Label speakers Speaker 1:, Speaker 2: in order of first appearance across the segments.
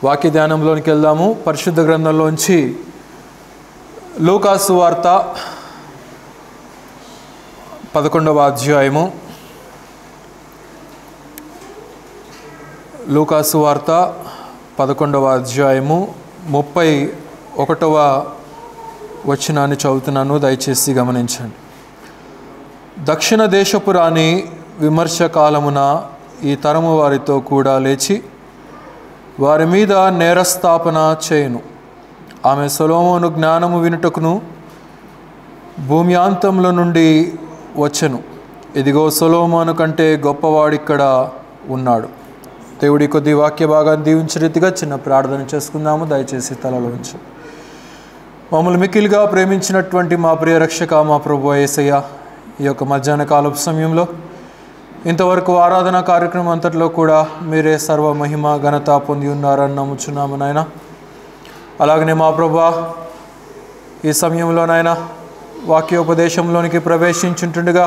Speaker 1: వాక్య ధ్యానంలోనికి వెళ్దాము. పరిశుద్ధ గ్రంథంలోంచి లూకాసు వార్త 11వ అధ్యాయము. లూకాసు వార్త 11వ అధ్యాయము 31వ వచనాన్ని చదువుతున్నాను, దయచేసి గమనించండి. దక్షిణ దేశపు రాణి విమర్శ కాలమున ఈ తరము వారితో కూడా లేచి వారి మీద నేరస్థాపన చేయును. ఆమె సొలొమోను జ్ఞానము వినుటకును భూమ్యాంతముల నుండి వచ్చెను. ఇదిగో సొలొమోను కంటే గొప్పవాడిక్కడ ఉన్నాడు. దేవుడి కొద్ది వాక్య భాగాన్ని దీవించే రీతిగా చిన్న ప్రార్థన చేసుకుందాము. దయచేసి తలలో ఉంచు. మమ్మల్ని మిక్కిలిగా ప్రేమించినటువంటి మా ప్రియ రక్షక, మా ప్రభువా యేసయ్య, ఈ యొక్క మధ్యాహ్న కాలపు సమయంలో ఇంతవరకు ఆరాధన కార్యక్రమం అంతట్లో కూడా మీరే సర్వ మహిమ ఘనత పొంది ఉన్నారని నమ్ముచున్నాము నాయన. అలాగనే మా ప్రభువా, ఈ సమయంలో నాయన వాక్యోపదేశంలోనికి ప్రవేశించుంటుండగా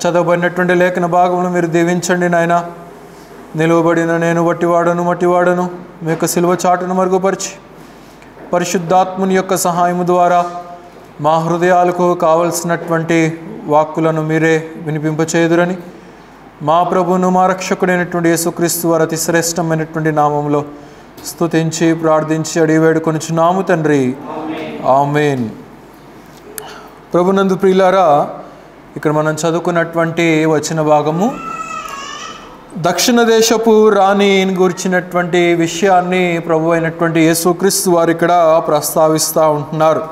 Speaker 1: చదవబడినటువంటి లేఖన భాగంలో మీరు దీవించండి నాయన. నిలువబడిన నేను మట్టివాడను మీ యొక్క సిలువ చాటును మరుగుపరిచి పరిశుద్ధాత్ముని యొక్క సహాయము ద్వారా మా హృదయాలకు కావలసినటువంటి వాక్కులను మీరే వినిపింపచేయుదురని మా ప్రభువును మా రక్షకుడైనటువంటి యేసుక్రీస్తు వారి అతి శ్రేష్టమైనటువంటి నామంలో స్తుతించి ప్రార్థించి అడిగి వేడుకొనుచున్నాము తండ్రి, ఆమేన్. ప్రభునందు ప్రియులారా, ఇక్కడ మనం చదువుకున్నటువంటి వచన భాగము దక్షిణ దేశపు రాణిని గురించినటువంటి విషయాన్ని ప్రభు అయినటువంటి యేసుక్రీస్తు వారు ఇక్కడ ప్రస్తావిస్తూ ఉంటున్నారు.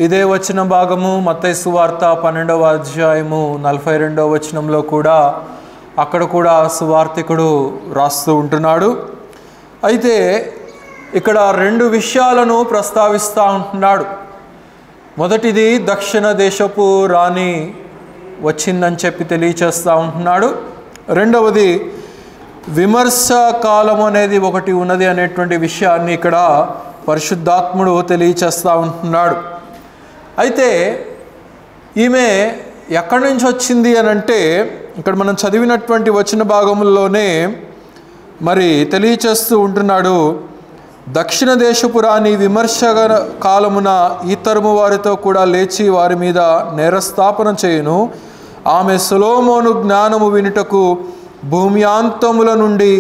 Speaker 1: ఇదే వచన భాగము మత్తయి సువార్త 12వ అధ్యాయము 42వ వచనంలో కూడా అక్కడ కూడా సువార్తికుడు రాస్తూ ఉంటున్నాడు. అయితే ఇక్కడ రెండు విషయాలను ప్రస్తావిస్తూ ఉంటున్నాడు. మొదటిది దక్షిణ దేశపు రాణి వచ్చిందని చెప్పి తెలియచేస్తూ ఉంటున్నాడు. రెండవది విమర్శ కాలం అనేది ఒకటి ఉన్నది అనేటువంటి విషయాన్ని ఇక్కడ పరిశుద్ధాత్ముడు తెలియచేస్తూ ఉంటున్నాడు. అయితే ఈమె ఎక్కడి నుంచి వచ్చింది అని అంటే ఇక్కడ మనం చదివినటువంటి వచన భాగంలోనే మరి తెలియచేస్తూ ఉంటున్నాడు. దక్షిణ దేశపు రాణి విమర్శ కాలమున ఈ తరము వారితో కూడా లేచి వారి మీద నేరస్థాపన చేయును. ఆమె సొలొమోను జ్ఞానము వినుటకు భూమ్యాంతముల నుండి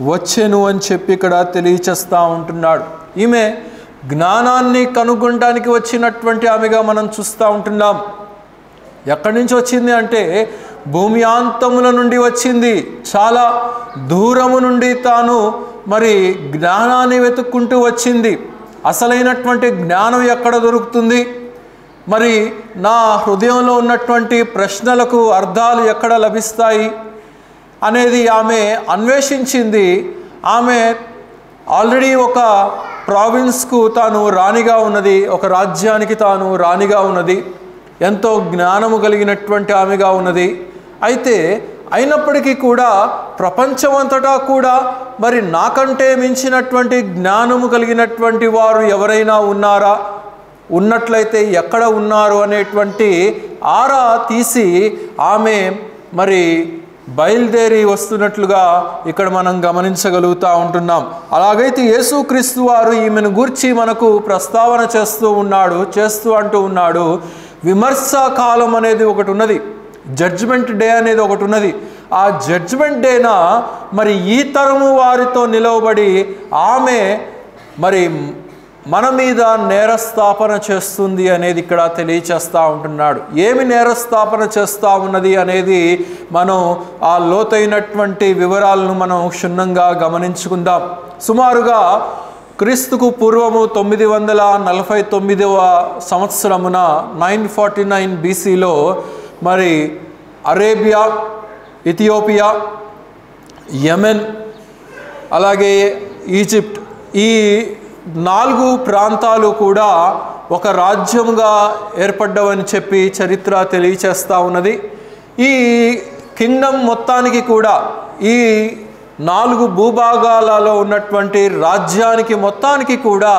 Speaker 1: వచ్చెను అని చెప్పి ఇక్కడ తెలియచేస్తూ ఉంటున్నాడు. ఈమె జ్ఞానాన్ని కనుగొనడానికి వచ్చినటువంటి ఆమెగా మనం చూస్తూ ఉంటున్నాం. ఎక్కడి నుంచి వచ్చింది అంటే భూమ్యాంతముల నుండి వచ్చింది. చాలా దూరము నుండి తాను మరి జ్ఞానాన్ని వెతుక్కుంటూ వచ్చింది. అసలైనటువంటి జ్ఞానం ఎక్కడ దొరుకుతుంది, మరి నా హృదయంలో ఉన్నటువంటి ప్రశ్నలకు అర్థాలు ఎక్కడ లభిస్తాయి అనేది ఆమె అన్వేషించింది. ఆమె ఆల్రెడీ ఒక ప్రావిన్స్కు తాను రాణిగా ఉన్నది, ఒక రాజ్యానికి తాను రాణిగా ఉన్నది, ఎంతో జ్ఞానము కలిగినటువంటి ఆమెగా ఉన్నది. అయితే అయినప్పటికీ కూడా ప్రపంచమంతటా కూడా మరి నాకంటే మించినటువంటి జ్ఞానము కలిగినటువంటి వారు ఎవరైనా ఉన్నారా, ఉన్నట్లయితే ఎక్కడ ఉన్నారు అనేటువంటి ఆరా తీసి ఆమె మరి బయలుదేరి వస్తున్నట్లుగా ఇక్కడ మనం గమనించగలుగుతూ ఉంటున్నాం. అలాగైతే యేసుక్రీస్తు వారు ఈమెను గూర్చి మనకు ప్రస్తావన చేస్తూ ఉన్నాడు. విమర్శ కాలం అనేది ఒకటి ఉన్నది, జడ్జిమెంట్ డే అనేది ఒకటి ఉన్నది. ఆ జడ్జిమెంట్ డేన మరి ఈ తరము వారితో నిలవబడి ఆమె మరి మన మీద నేరస్థాపన చేస్తుంది అనేది ఇక్కడ తెలియచేస్తూ ఉంటున్నాడు. ఏమి నేరస్థాపన చేస్తూ ఉన్నది అనేది మనం ఆ లోతైనటువంటి వివరాలను మనం క్షుణ్ణంగా గమనించుకుందాం. సుమారుగా క్రీస్తుకు పూర్వము 949వ సంవత్సరమున 949 BCలో మరి అరేబియా, ఇథియోపియా, యెమెన్, అలాగే ఈజిప్ట్, ఈ 4 ప్రాంతాలు కూడా ఒక రాజ్యముగా ఏర్పడ్డవని చెప్పి చరిత్ర తెలియచేస్తూ ఉన్నది. ఈ కింగ్డమ్ మొత్తానికి కూడా, ఈ 4 భూభాగాలలో ఉన్నటువంటి రాజ్యానికి మొత్తానికి కూడా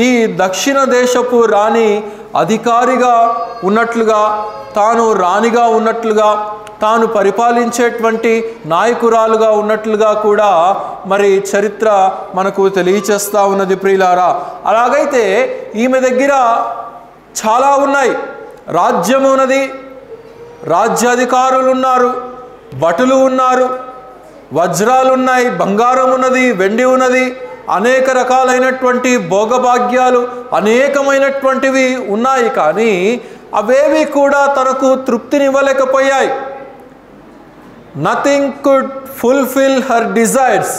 Speaker 1: ఈ దక్షిణ దేశపు రాణి అధికారిగా ఉన్నట్లుగా, తాను రాణిగా ఉన్నట్లుగా తాను పరిపాలించేటువంటి నాయకురాలుగా ఉన్నట్లుగా కూడా మరి చరిత్ర మనకు తెలియచేస్తూ ఉన్నది ప్రియులారా. అలాగైతే ఈమె దగ్గర చాలా ఉన్నాయి. రాజ్యం ఉన్నది, రాజ్యాధికారులు ఉన్నారు, భటులు ఉన్నారు, వజ్రాలు ఉన్నాయి, బంగారం ఉన్నది, వెండి ఉన్నది, అనేక రకాలైనటువంటి భోగభాగ్యాలు అనేకమైనటువంటివి ఉన్నాయి. కానీ అవేవి కూడా తనకు తృప్తినివ్వలేకపోయాయి. Nothing could fulfil her desires.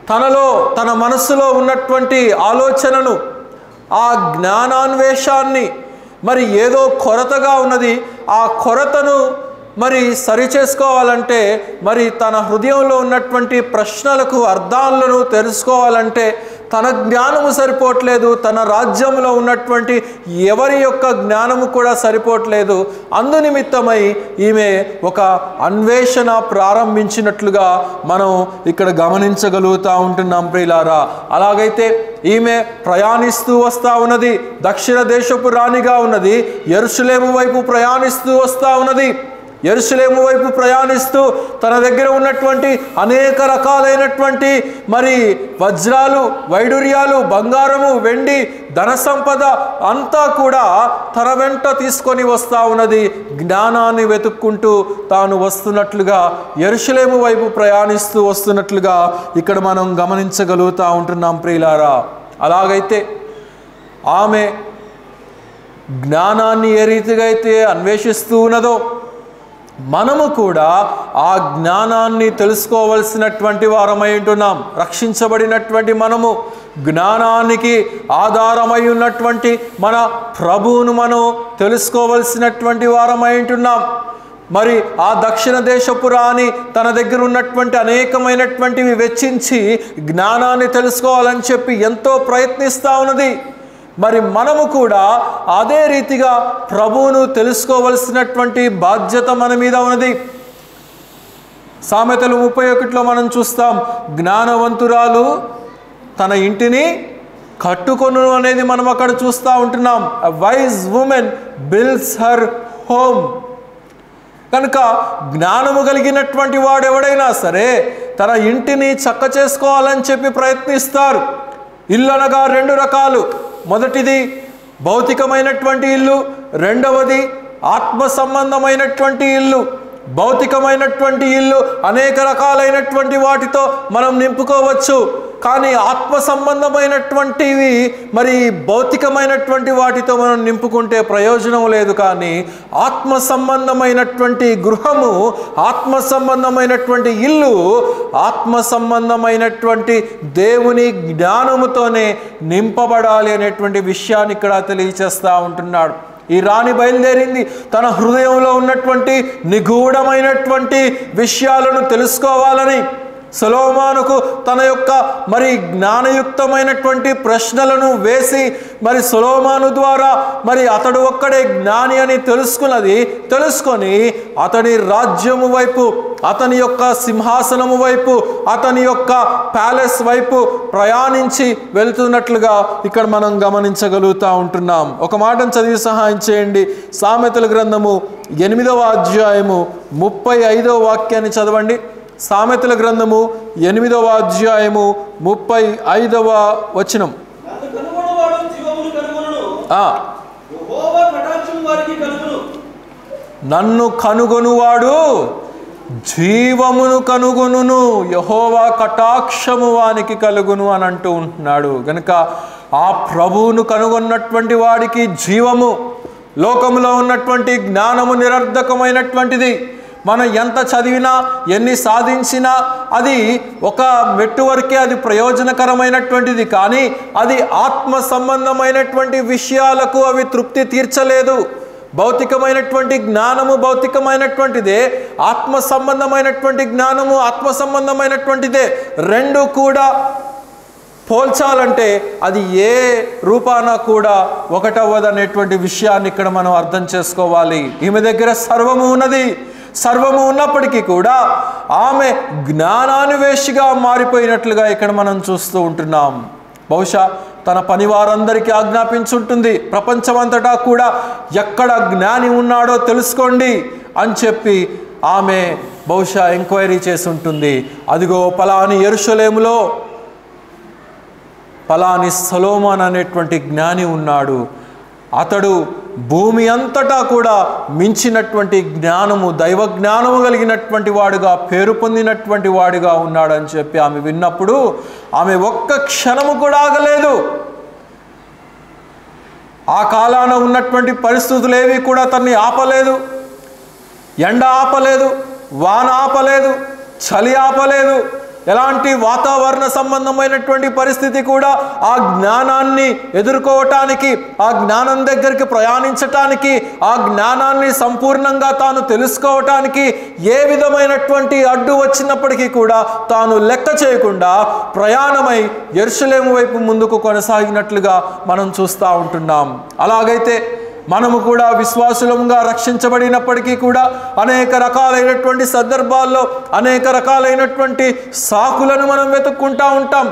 Speaker 1: తనలో తన మనసులో ఉన్నటువంటి ఆలోచనను, ఆ జ్ఞానాన్వేషాన్ని మరి ఏదో కొరతగా ఉన్నది. ఆ కొరతను మరి సరిచేసుకోవాలంటే, మరి తన హృదయంలో ఉన్నటువంటి ప్రశ్నలకు అర్థాలను తెలుసుకోవాలంటే తన జ్ఞానము సరిపోవట్లేదు, తన రాజ్యంలో ఉన్నటువంటి ఎవరి యొక్క జ్ఞానము కూడా సరిపోవట్లేదు. అందునిమిత్తమై ఈమె ఒక అన్వేషణ ప్రారంభించినట్లుగా మనం ఇక్కడ గమనించగలుగుతూ ఉంటున్నాం ప్రియులారా. అలాగైతే ఈమె ప్రయాణిస్తూ వస్తూ ఉన్నది, దక్షిణ దేశపు రాణిగా ఉన్నది, యెరూషలేము వైపు ప్రయాణిస్తూ వస్తూ ఉన్నది. యెరూషలేము వైపు ప్రయాణిస్తూ తన దగ్గర ఉన్నటువంటి అనేక రకాలైనటువంటి మరి వజ్రాలు, వైడూర్యాలు, బంగారము, వెండి, ధన సంపద అంతా కూడా తన వెంట తీసుకొని వస్తూ ఉన్నది. జ్ఞానాన్ని వెతుక్కుంటూ తాను వస్తున్నట్లుగా, యెరూషలేము వైపు ప్రయాణిస్తూ వస్తున్నట్లుగా ఇక్కడ మనం గమనించగలుగుతూ ఉంటున్నాం ప్రియులారా. అలాగైతే ఆమె జ్ఞానాన్ని ఏ రీతిగా అయితే అన్వేషిస్తూ ఉన్నదో, మనము కూడా ఆ జ్ఞానాన్ని తెలుసుకోవలసినటువంటి వారమై ఉంటున్నాం. రక్షించబడినటువంటి మనము జ్ఞానానికి ఆధారమై ఉన్నటువంటి మన ప్రభువును మనం తెలుసుకోవలసినటువంటి వారమై ఉంటున్నాం. మరి ఆ దక్షిణ దేశపు రాణి తన దగ్గర ఉన్నటువంటి అనేకమైనటువంటివి వెచ్చించి జ్ఞానాన్ని తెలుసుకోవాలని చెప్పి ఎంతో ప్రయత్నిస్తూ ఉన్నది. మరి మనము కూడా అదే రీతిగా ప్రభువును తెలుసుకోవలసినటువంటి బాధ్యత మన మీద ఉన్నది. సామెతలు 31లో మనం చూస్తాం, జ్ఞానవంతురాలు తన ఇంటిని కట్టుకొను అనేది మనం అక్కడ చూస్తూ ఉంటున్నాం. A wise woman builds her home. కనుక జ్ఞానము కలిగినటువంటి వాడు ఎవడైనా సరే తన ఇంటిని చక్క చేసుకోవాలని చెప్పి ప్రయత్నిస్తారు. ఇల్లు అనగా రెండు రకాలు. మొదటిది భౌతికమైనటువంటి ఇల్లు, రెండవది ఆత్మ సంబంధమైనటువంటి ఇల్లు. భౌతికమైనటువంటి ఇల్లు అనేక రకాలైనటువంటి వాటితో మనం నింపుకోవచ్చు. కానీ ఆత్మ సంబంధమైనటువంటివి మరి భౌతికమైనటువంటి వాటితో మనం నింపుకుంటే ప్రయోజనం లేదు. కానీ ఆత్మ సంబంధమైనటువంటి గృహము, ఆత్మ సంబంధమైనటువంటి ఇల్లు, ఆత్మ సంబంధమైనటువంటి దేవుని జ్ఞానముతోనే నింపబడాలి అనేటువంటి విషయాన్ని ఇక్కడ తెలియచేస్తూ ఉంటున్నాడు. ఈ రాణి బయలుదేరింది తన హృదయంలో ఉన్నటువంటి నిగూఢమైనటువంటి విషయాలను తెలుసుకోవాలని. సొలొమోనుకు తన యొక్క మరి జ్ఞానయుక్తమైనటువంటి ప్రశ్నలను వేసి మరి సొలొమోను ద్వారా మరి అతడు ఒక్కడే జ్ఞాని అని తెలుసుకొని అతని రాజ్యము వైపు, అతని యొక్క సింహాసనము వైపు, అతని యొక్క ప్యాలెస్ వైపు ప్రయాణించి వెళుతున్నట్లుగా ఇక్కడ మనం గమనించగలుగుతూ ఉంటున్నాం. ఒక మాటను చదివి సహాయం చేయండి. సామెతల గ్రంథము 8వ అధ్యాయము 35వ వాక్యాన్ని చదవండి. సామెతల గ్రంథము 8వ అధ్యాయము 35వ వచనం. నన్ను కనుగొనువాడు జీవమును కనుగొనును, యెహోవా కటాక్షము వానికి కలుగును అని అంటూ ఉంటున్నాడు. కనుక ఆ ప్రభువును కనుగొన్నటువంటి వాడికి జీవము. లోకములో ఉన్నటువంటి జ్ఞానము నిరర్ధకమైనటువంటిది. మనం ఎంత చదివినా, ఎన్ని సాధించినా అది ఒక మెట్టు వరకే అది ప్రయోజనకరమైనటువంటిది. కానీ అది ఆత్మ సంబంధమైనటువంటి విషయాలకు అవి తృప్తి తీర్చలేదు. భౌతికమైనటువంటి జ్ఞానము భౌతికమైనటువంటిదే, ఆత్మ సంబంధమైనటువంటి జ్ఞానము ఆత్మ సంబంధమైనటువంటిదే. రెండు కూడా పోల్చాలంటే అది ఏ రూపాన కూడా ఒకటవ్వదనేటువంటి విషయాన్ని ఇక్కడ మనం అర్థం చేసుకోవాలి. ఈమె దగ్గర సర్వము ఉన్నది. సర్వము ఉన్నప్పటికీ కూడా ఆమె జ్ఞానాన్వేషిగా మారిపోయినట్లుగా ఇక్కడ మనం చూస్తూ ఉంటున్నాం. బహుశా తన పని వారందరికీ ఆజ్ఞాపించుంటుంది, ప్రపంచమంతటా కూడా ఎక్కడ జ్ఞాని ఉన్నాడో తెలుసుకోండి అని చెప్పి ఆమె బహుశా ఎంక్వైరీ చేసి ఉంటుంది. అదిగో పలాని యెరూషలేములో పలాని సొలొమోను అనేటువంటి జ్ఞాని ఉన్నాడు, అతడు భూమి అంతటా కూడా మించినటువంటి జ్ఞానము, దైవ జ్ఞానము కలిగినటువంటి వాడుగా, పేరు పొందినటువంటి వాడుగా ఉన్నాడని చెప్పి ఆమె విన్నప్పుడు ఆమె ఒక్క క్షణము కూడా ఆగలేదు. ఆ కాలాన ఉన్నటువంటి పరిస్థితులు ఏవి కూడా తన్ని ఆపలేదు. ఎండ ఆపలేదు, వాన ఆపలేదు, చలి ఆపలేదు. ఎలాంటి వాతావరణ సంబంధమైనటువంటి పరిస్థితి కూడా ఆ జ్ఞానాన్ని ఎదుర్కోవటానికి, ఆ జ్ఞానం దగ్గరికి ప్రయాణించటానికి, ఆ జ్ఞానాన్ని సంపూర్ణంగా తాను తెలుసుకోవటానికి ఏ విధమైనటువంటి అడ్డు వచ్చినప్పటికీ కూడా తాను లెక్క చేయకుండా ప్రయాణమై యెరూషలేము వైపు ముందుకు కొనసాగినట్లుగా మనం చూస్తూ ఉంటున్నాం. అలాగైతే మనము కూడా విశ్వాసులంగా రక్షించబడినప్పటికీ కూడా అనేక రకాలైనటువంటి సందర్భాల్లో అనేక రకాలైనటువంటి సాకులను మనం వెతుక్కుంటూ ఉంటాం.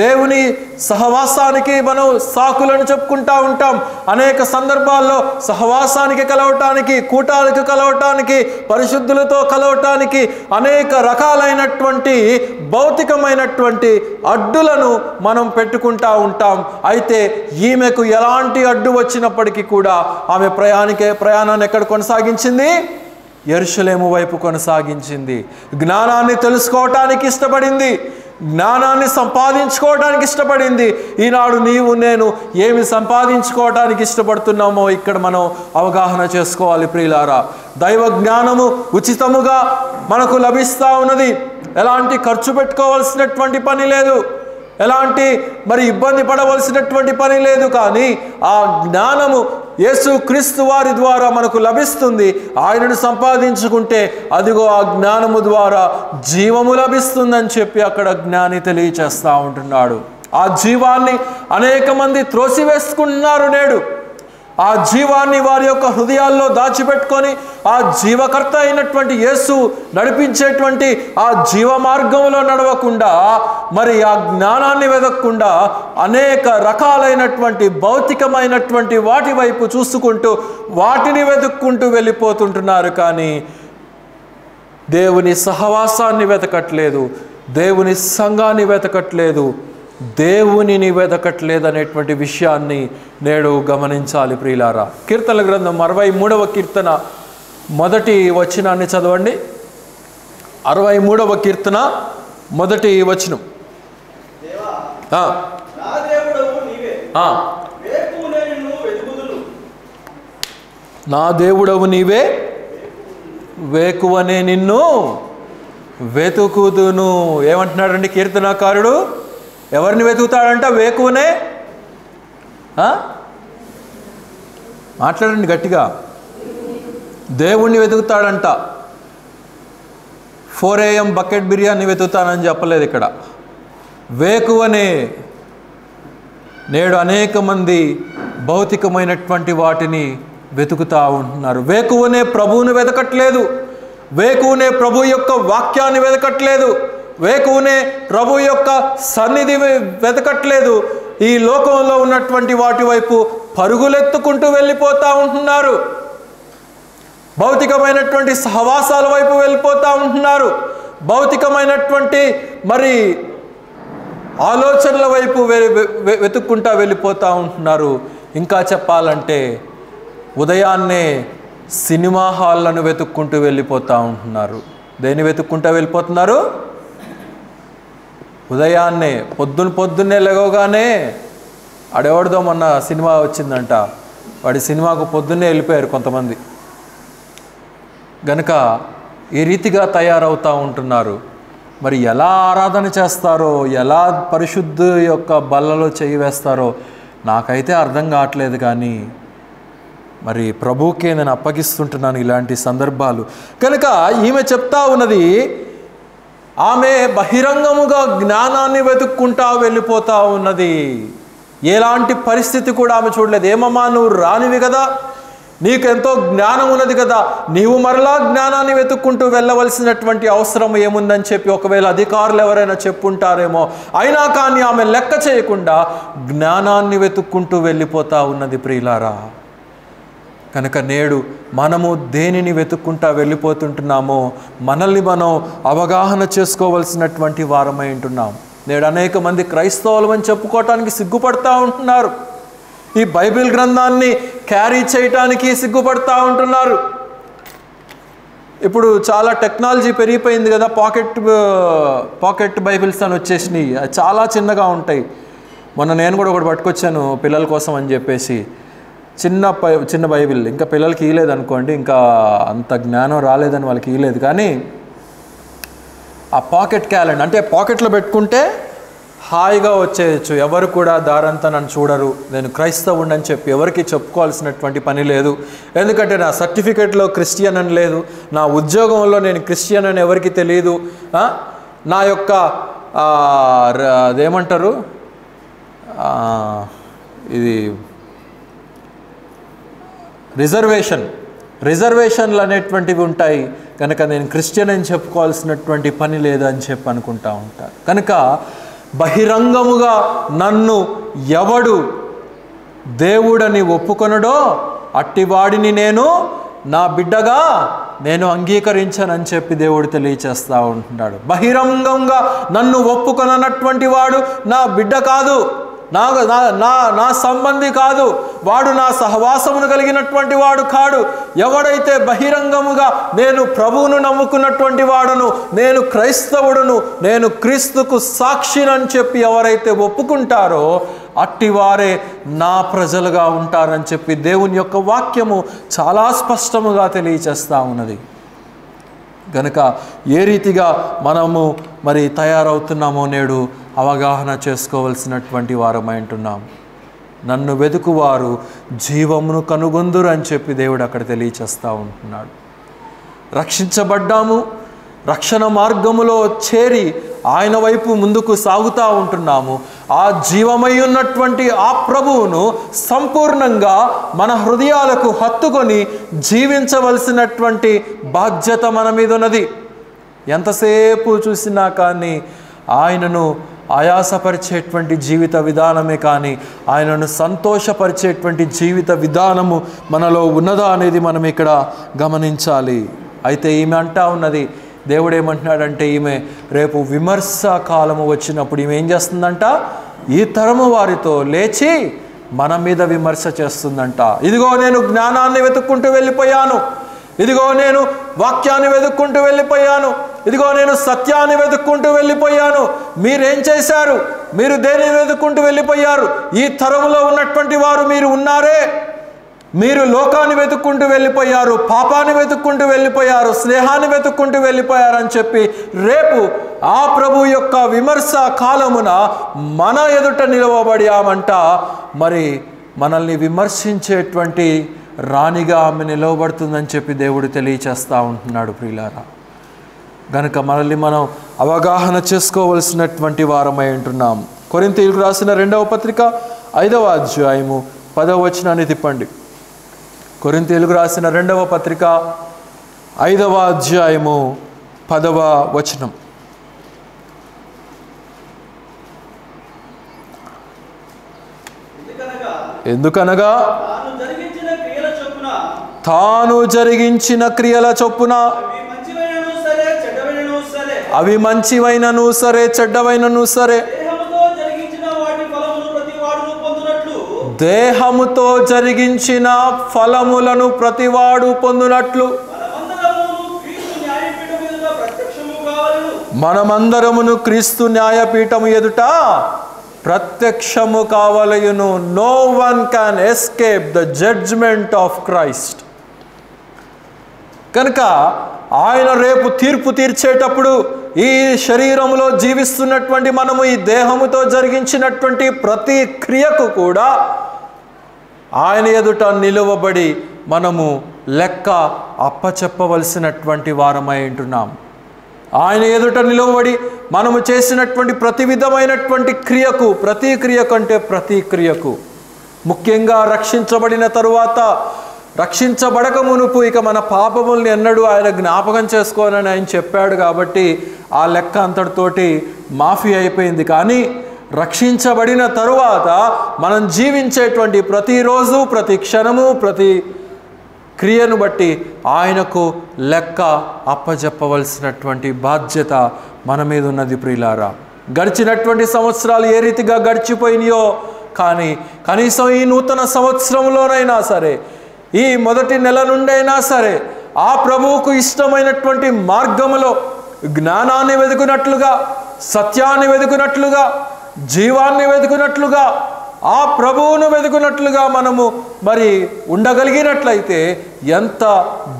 Speaker 1: దేవుని సహవాసానికి మనం సాకులను చెప్పుకుంటూ ఉంటాం. అనేక సందర్భాల్లో సహవాసానికి కలవటానికి, కూటాలకు కలవటానికి, పరిశుద్ధులతో కలవటానికి అనేక రకాలైనటువంటి భౌతికమైనటువంటి అడ్డులను మనం పెట్టుకుంటూ ఉంటాం. అయితే ఈమెకు ఎలాంటి అడ్డు వచ్చినప్పటికీ కూడా ఆమె ప్రయాణాన్ని ఎక్కడ కొనసాగించింది? యెరూషలేము వైపు కొనసాగించింది. జ్ఞానాన్ని తెలుసుకోవటానికి ఇష్టపడింది, జ్ఞానాన్ని సంపాదించుకోవడానికి ఇష్టపడింది. ఈనాడు నీవు నేను ఏమి సంపాదించుకోవడానికి ఇష్టపడుతున్నామో ఇక్కడ మనం అవగాహన చేసుకోవాలి ప్రియులారా. దైవ జ్ఞానము ఉచితముగా మనకు లభిస్తూ ఉన్నది. ఎలాంటి ఖర్చు పెట్టుకోవాల్సినటువంటి పని లేదు, ఎలాంటి ఇబ్బంది పడవలసినటువంటి పని లేదు. కానీ ఆ జ్ఞానము యేసు క్రీస్తు వారి ద్వారా మనకు లభిస్తుంది. ఆయనను సంపాదించుకుంటే అదిగో ఆ జ్ఞానము ద్వారా జీవము లభిస్తుందని చెప్పి అక్కడ జ్ఞాని తెలియచేస్తూ ఉంటున్నాడు. ఆ జీవాన్ని అనేక మంది త్రోసివేసుకుంటున్నారు నేడు. ఆ జీవాన్ని వారి యొక్క హృదయాల్లో దాచిపెట్టుకొని ఆ జీవకర్త అయినటువంటి యేసు నడిపించేటువంటి ఆ జీవ మార్గంలో నడవకుండా, ఆ జ్ఞానాన్ని వెదక్కుండా అనేక రకాలైనటువంటి భౌతికమైనటువంటి వాటి వైపు చూసుకుంటూ వాటిని వెతుక్కుంటూ వెళ్ళిపోతుంటున్నారు. కానీ దేవుని సహవాసాన్ని వెతకట్లేదు, దేవుని సంఘాన్ని వెతకట్లేదు, దేవునిని వెతకట్లేదు అనేటువంటి విషయాన్ని నేడు గమనించాలి ప్రియులారా. కీర్తనల గ్రంథం 63వ కీర్తన మొదటి వచనాన్ని చదవండి. 63వ కీర్తన మొదటి వచనం. నా దేవుడవు నీవే, వేకువనే నిన్ను వెతుకుదును. ఏమంటున్నాడండి కీర్తనాకారుడు? ఎవరిని వెతుకుతాడంట? వేకువనే. మాట్లాడండి గట్టిగా. దేవుణ్ణి వెతుకుతాడంట. 4 AM బకెట్ బిర్యానీ వెతుకుతానని చెప్పలేదు ఇక్కడ. వేకువనే. నేడు అనేక మంది భౌతికమైనటువంటి వాటిని వెతుకుతూ ఉంటున్నారు. వేకువనే ప్రభువుని వెతకట్లేదు, వేకువనే ప్రభు యొక్క వాక్యాన్ని వెతకట్లేదు, వేకువనే ప్రభు యొక్క సన్నిధి వెతకట్లేదు. ఈ లోకంలో ఉన్నటువంటి వాటి వైపు పరుగులెత్తుకుంటూ వెళ్ళిపోతూ ఉంటున్నారు. భౌతికమైనటువంటి సహవాసాల వైపు వెళ్ళిపోతూ ఉంటున్నారు. భౌతికమైనటువంటి ఆలోచనల వైపు వెతుక్కుంటూ వెళ్ళిపోతూ ఉంటున్నారు. ఇంకా చెప్పాలంటే ఉదయాన్నే సినిమా హాళ్లను వెతుక్కుంటూ వెళ్ళిపోతూ ఉంటున్నారు. దేన్ని వెతుక్కుంటూ వెళ్ళిపోతున్నారు? ఉదయాన్నే పొద్దున్నే లేవగానే ఆడెవడిదో మొన్న సినిమా వచ్చిందంట, వాడి సినిమాకు పొద్దున్నే వెళ్ళిపోయారు కొంతమంది. గనుక ఈ రీతిగా తయారవుతూ ఉంటున్నారు. ఎలా ఆరాధన చేస్తారో, ఎలా పరిశుద్ధ యొక్క బల్లలో చేయి వేస్తారో నాకైతే అర్థం కావట్లేదు. కానీ ప్రభువుకే నేను అప్పగిస్తుంటున్నాను ఇలాంటి సందర్భాలు. కనుక ఈమె చెప్తా ఉన్నది, ఆమె బహిరంగముగా జ్ఞానాన్ని వెతుక్కుంటా వెళ్ళిపోతూ ఉన్నది. ఎలాంటి పరిస్థితి కూడా ఆమె చూడలేదు. ఏమమ్మా, నువ్వు రానివి కదా, నీకెంతో జ్ఞానం ఉన్నది కదా, నీవు మరలా జ్ఞానాన్ని వెతుక్కుంటూ వెళ్ళవలసినటువంటి అవసరం ఏముందని చెప్పి ఒకవేళ అధికారులు ఎవరైనా చెప్పుంటారేమో. అయినా కానీ ఆమె లెక్క చేయకుండా జ్ఞానాన్ని వెతుక్కుంటూ వెళ్ళిపోతూ ఉన్నది ప్రియులారా. కనుక నేడు మనము దేనిని వెతుక్కుంటా వెళ్ళిపోతుంటున్నామో మనల్ని మనం అవగాహన చేసుకోవలసినటువంటి వారమై ఉంటున్నాం. నేడు అనేక మంది క్రైస్తవులు అని చెప్పుకోవటానికి సిగ్గుపడతా ఉంటున్నారు. ఈ బైబిల్ గ్రంథాన్ని క్యారీ చేయటానికి సిగ్గుపడతా ఉంటున్నారు. ఇప్పుడు చాలా టెక్నాలజీ పెరిగిపోయింది కదా, పాకెట్ బైబిల్స్ అని వచ్చేసినాయి. చాలా చిన్నగా ఉంటాయి. మొన్న నేను కూడా ఒకటి పట్టుకొచ్చాను పిల్లల కోసం అని చెప్పేసి, చిన్న బైబిల్. ఇంకా పిల్లలకి ఇవ్వలేదు అనుకోండి, ఇంకా అంత జ్ఞానం రాలేదని వాళ్ళకి ఇవ్వలేదు. కానీ ఆ పాకెట్ క్యాలెండర్ అంటే పాకెట్లో పెట్టుకుంటే హాయిగా వచ్చేయచ్చు. ఎవరు కూడా దారంతా నన్ను చూడరు, నేను క్రైస్తవుని అని చెప్పి ఎవరికి చెప్పుకోవాల్సినటువంటి పని లేదు. ఎందుకంటే నా సర్టిఫికేట్లో క్రిస్టియన్ అని లేదు, నా ఉద్యోగంలో నేను క్రిస్టియన్ అని ఎవరికి తెలియదు, నా యొక్క అదేమంటారు ఇది రిజర్వేషన్లు అనేటువంటివి ఉంటాయి. కనుక నేను క్రిస్టియన్ అని చెప్పుకోవాల్సినటువంటి పని లేదు అని చెప్పి అనుకుంటా ఉంటారు. కనుక బహిరంగముగా నన్ను ఎవడు దేవుడని ఒప్పుకొనడో అట్టివాడిని నేను నా బిడ్డగా నేను అంగీకరించానని చెప్పి దేవుడు తెలియచేస్తూ ఉంటున్నాడు. బహిరంగంగా నన్ను ఒప్పుకొననటువంటి వాడు నా బిడ్డ కాదు, నా సంబంధి కాదు, వాడు నా సహవాసమును కలిగినటువంటి వాడు కాడు. ఎవడైతే బహిరంగముగా నేను ప్రభువును నమ్ముకున్నటువంటి వాడును, నేను క్రైస్తవుడును, నేను క్రీస్తుకు సాక్షినని చెప్పి ఎవరైతే ఒప్పుకుంటారో అట్టివారే నా ప్రజలుగా ఉంటారని చెప్పి దేవుని యొక్క వాక్యము చాలా స్పష్టముగా తెలియచేస్తూ ఉన్నది. గనుక ఏ రీతిగా మనము మరి తయారవుతున్నామో నేడు అవగాహన చేసుకోవలసినటువంటి వారమై ఉంటున్నాం. నన్ను వెతుకువారు జీవమును కనుగొందురు అని చెప్పి దేవుడు అక్కడ తెలియచేస్తూ ఉంటున్నాడు. రక్షించబడ్డాము, రక్షణ మార్గములో చేరి ఆయన వైపు ముందుకు సాగుతూ ఉంటున్నాము. ఆ జీవమై ఉన్నటువంటి ఆ ప్రభువును సంపూర్ణంగా మన హృదయాలకు హత్తుకొని జీవించవలసినటువంటి బాధ్యత మన మీద ఉన్నది. ఎంతసేపు చూసినా కానీ ఆయనను ఆయాసపరిచేటువంటి జీవిత విధానమే కానీ ఆయనను సంతోషపరిచేటువంటి జీవిత విధానము మనలో ఉన్నదా అనేది మనం ఇక్కడ గమనించాలి. అయితే ఈమె అంటా ఉన్నది, దేవుడు ఏమంటున్నాడంటే ఈమె రేపు విమర్శ కాలము వచ్చినప్పుడు ఈమె ఏం చేస్తుందంట, ఈ తరము వారితో లేచి మన మీద విమర్శ చేస్తుందంట. ఇదిగో నేను జ్ఞానాన్ని వెతుక్కుంటూ వెళ్ళిపోయాను, ఇదిగో నేను వాక్యాన్ని వెతుక్కుంటూ వెళ్ళిపోయాను, ఇదిగో నేను సత్యాన్ని వెతుక్కుంటూ వెళ్ళిపోయాను. మీరేం చేశారు? మీరు దేనిని వెతుక్కుంటూ వెళ్ళిపోయారు? ఈ తరములో ఉన్నటువంటి వారు మీరు ఉన్నారే, మీరు లోకాన్ని వెతుక్కుంటూ వెళ్ళిపోయారు, పాపాన్ని వెతుక్కుంటూ వెళ్ళిపోయారు, స్నేహాన్ని వెతుక్కుంటూ వెళ్ళిపోయారు అని చెప్పి రేపు ఆ ప్రభు యొక్క విమర్శ కాలమున మన ఎదుట నిలవబడామంట. మరి మనల్ని విమర్శించేటువంటి రాణిగా ఆమె నిలవబడుతుందని చెప్పి దేవుడు తెలియచేస్తూ ఉంటున్నాడు ప్రియులారా. గనుక మనల్ని మనం అవగాహన చేసుకోవలసినటువంటి వారమై ఉంటున్నాం. కొరింథీయులకు రాసిన 2వ పత్రిక 5వ అధ్యాయము 10వ వచనాన్ని తిప్పండి. కొరింథీయులకు రాసిన 2వ పత్రిక 5వ అధ్యాయము 10వ వచనం. ఎందుకనగా తాను జరిగించిన క్రియల చొప్పున అవి మంచివైనను సరే చెడ్డవైనను సరే దేహముతో జరిగించిన ఫలములను ప్రతివాడు పొందునట్లు మనమందరమును క్రీస్తు న్యాయపీఠము ఎదుట ప్రత్యక్షము కావలయును. No one can escape the judgement of Christ. కనుక ఆయన రేపు తీర్పు తీర్చేటప్పుడు ఈ శరీరములో జీవిస్తున్నటువంటి మనము ఈ దేహముతో జరిగించినటువంటి ప్రతి క్రియకు కూడా ఆయన ఎదుట నిలువబడి మనము లెక్క అప్పచెప్పవలసినటువంటి వారమై ఉంటున్నాం. ఆయన ఎదుట నిలువబడి మనము చేసినటువంటి ప్రతి విధమైనటువంటి క్రియకు, ప్రతి క్రియకు ముఖ్యంగా రక్షించబడిన తరువాత, రక్షించబడక మునుపు ఇక మన పాపముల్ని ఎన్నడూ ఆయన జ్ఞాపకం చేసుకోనని ఆయన చెప్పాడు కాబట్టి ఆ లెక్క అంతటితోటి మాఫీ అయిపోయింది. కానీ రక్షించబడిన తరువాత మనం జీవించేటువంటి ప్రతిరోజు, ప్రతి క్షణము, ప్రతి క్రియను బట్టి ఆయనకు లెక్క అప్పజెప్పవలసినటువంటి బాధ్యత మన మీద ఉన్నది ప్రియులారా. గడిచినటువంటి సంవత్సరాలు ఏ రీతిగా గడిచిపోయినాయో, కానీ కనీసం ఈ నూతన సంవత్సరంలోనైనా సరే, ఈ మొదటి నెల నుండైనా సరే ఆ ప్రభువుకు ఇష్టమైనటువంటి మార్గములో జ్ఞానాన్ని వెతుకున్నట్లుగా, సత్యాన్ని వెతుకున్నట్లుగా, జీవాన్ని వెతుకున్నట్లుగా, ఆ ప్రభువును వెతుకున్నట్లుగా మనము మరి ఉండగలిగినట్లయితే ఎంత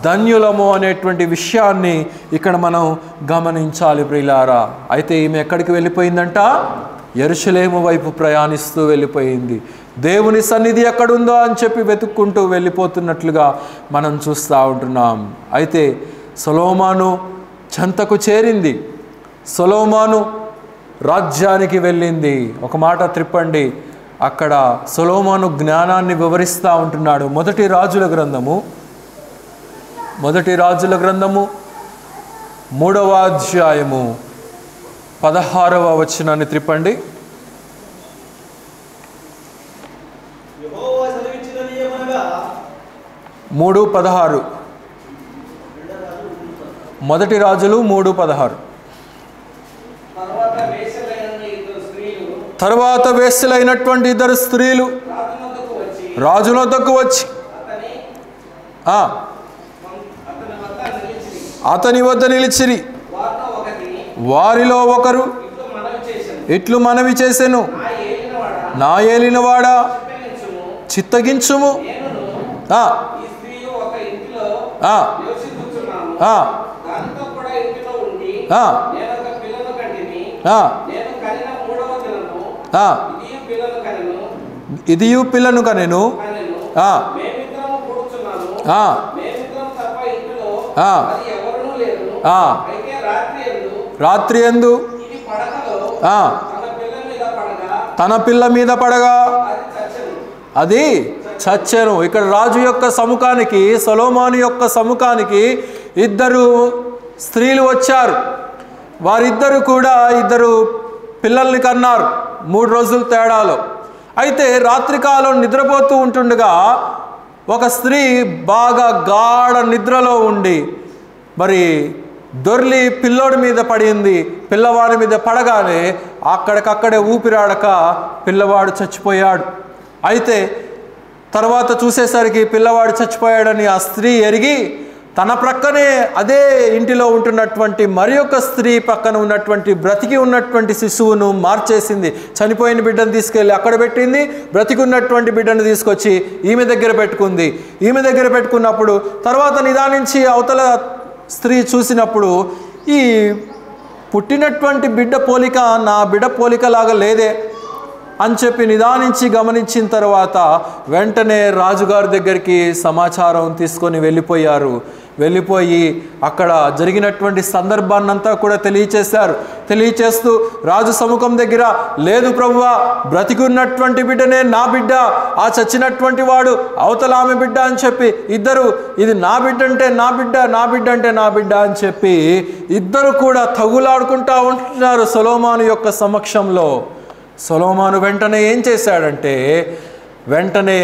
Speaker 1: ధన్యులమో అనేటువంటి విషయాన్ని ఇక్కడ మనం గమనించాలి ప్రియులారా. అయితే ఈమె ఎక్కడికి వెళ్ళిపోయిందంట? యెరూషలేము వైపు ప్రయాణిస్తూ వెళ్ళిపోయింది. దేవుని సన్నిధి ఎక్కడుందో అని చెప్పి వెతుక్కుంటూ వెళ్ళిపోతున్నట్లుగా మనం చూస్తూ ఉంటున్నాం. అయితే సొలొమోను చెంతకు చేరింది, సొలొమోను రాజ్యానికి వెళ్ళింది. ఒక మాట త్రిప్పండి, అక్కడ సొలొమోను జ్ఞానాన్ని వివరిస్తూ ఉంటున్నాడు. మొదటి రాజుల గ్రంథము 3వ అధ్యాయము 16వ వచనాన్ని త్రిప్పండి. 3:16 మొదటి రాజులు 3:16. తర్వాత వేశ్యలైనటువంటి ఇద్దరు స్త్రీలు రాజునొద్దకు వచ్చి అతని వద్ద నిలిచిరి. వారిలో ఒకరు ఇట్లు మనవి చేసెను, నా ఏలినవాడా చిత్తగించుము, ఇదియు పిల్లను కనెను, రాత్రి యందు తన పిల్ల మీద పడగా అది చచ్చెను. ఇక్కడ రాజు యొక్క సముఖానికి, సొలొమోను యొక్క సముఖానికి ఇద్దరు స్త్రీలు వచ్చారు. వారిద్దరు కూడా ఇద్దరు పిల్లల్ని కన్నారు 3 రోజుల తేడాలో. అయితే రాత్రికాలం నిద్రపోతూ ఉంటుండగా ఒక స్త్రీ బాగా గాఢ నిద్రలో ఉండి మరి దొర్లి పిల్లోడి మీద పడింది. పిల్లవాడి మీద పడగానే అక్కడికక్కడే ఊపిరాడక పిల్లవాడు చచ్చిపోయాడు. అయితే తర్వాత చూసేసరికి పిల్లవాడు చచ్చిపోయాడని ఆ స్త్రీ ఎరిగి తన ప్రక్కనే అదే ఇంటిలో ఉంటున్నటువంటి మరి ఒక స్త్రీ పక్కన ఉన్నటువంటి బ్రతికి ఉన్నటువంటి శిశువును మార్చేసింది. చనిపోయిన బిడ్డను తీసుకెళ్ళి అక్కడ పెట్టింది, బ్రతికి ఉన్నటువంటి బిడ్డను తీసుకొచ్చి ఈమె దగ్గర పెట్టుకుంది. ఈమె దగ్గర పెట్టుకున్నప్పుడు తర్వాత నిదానించి అవతల స్త్రీ చూసినప్పుడు ఈ పుట్టినటువంటి బిడ్డ పోలిక నా బిడ్డ పోలికలాగా లేదే అని చెప్పి నిదానించి గమనించిన తర్వాత వెంటనే రాజుగారి దగ్గరికి సమాచారం తీసుకొని వెళ్ళిపోయారు. వెళ్ళిపోయి అక్కడ జరిగినటువంటి సందర్భాన్నంతా కూడా తెలియచేస్తూ రాజు సముఖం దగ్గర, లేదు ప్రభువా, బ్రతికున్నటువంటి బిడ్డనే నా బిడ్డ, ఆ చచ్చినటువంటి వాడు అవతల ఆమె బిడ్డ అని చెప్పి ఇద్దరు, ఇది నా బిడ్డ అంటే నా బిడ్డ, నా బిడ్డ అంటే నా బిడ్డ అని చెప్పి ఇద్దరు కూడా తగులాడుకుంటూ ఉంటున్నారు సొలొమోను యొక్క సమక్షంలో. సొలొమోను వెంటనే ఏం చేశాడంటే, వెంటనే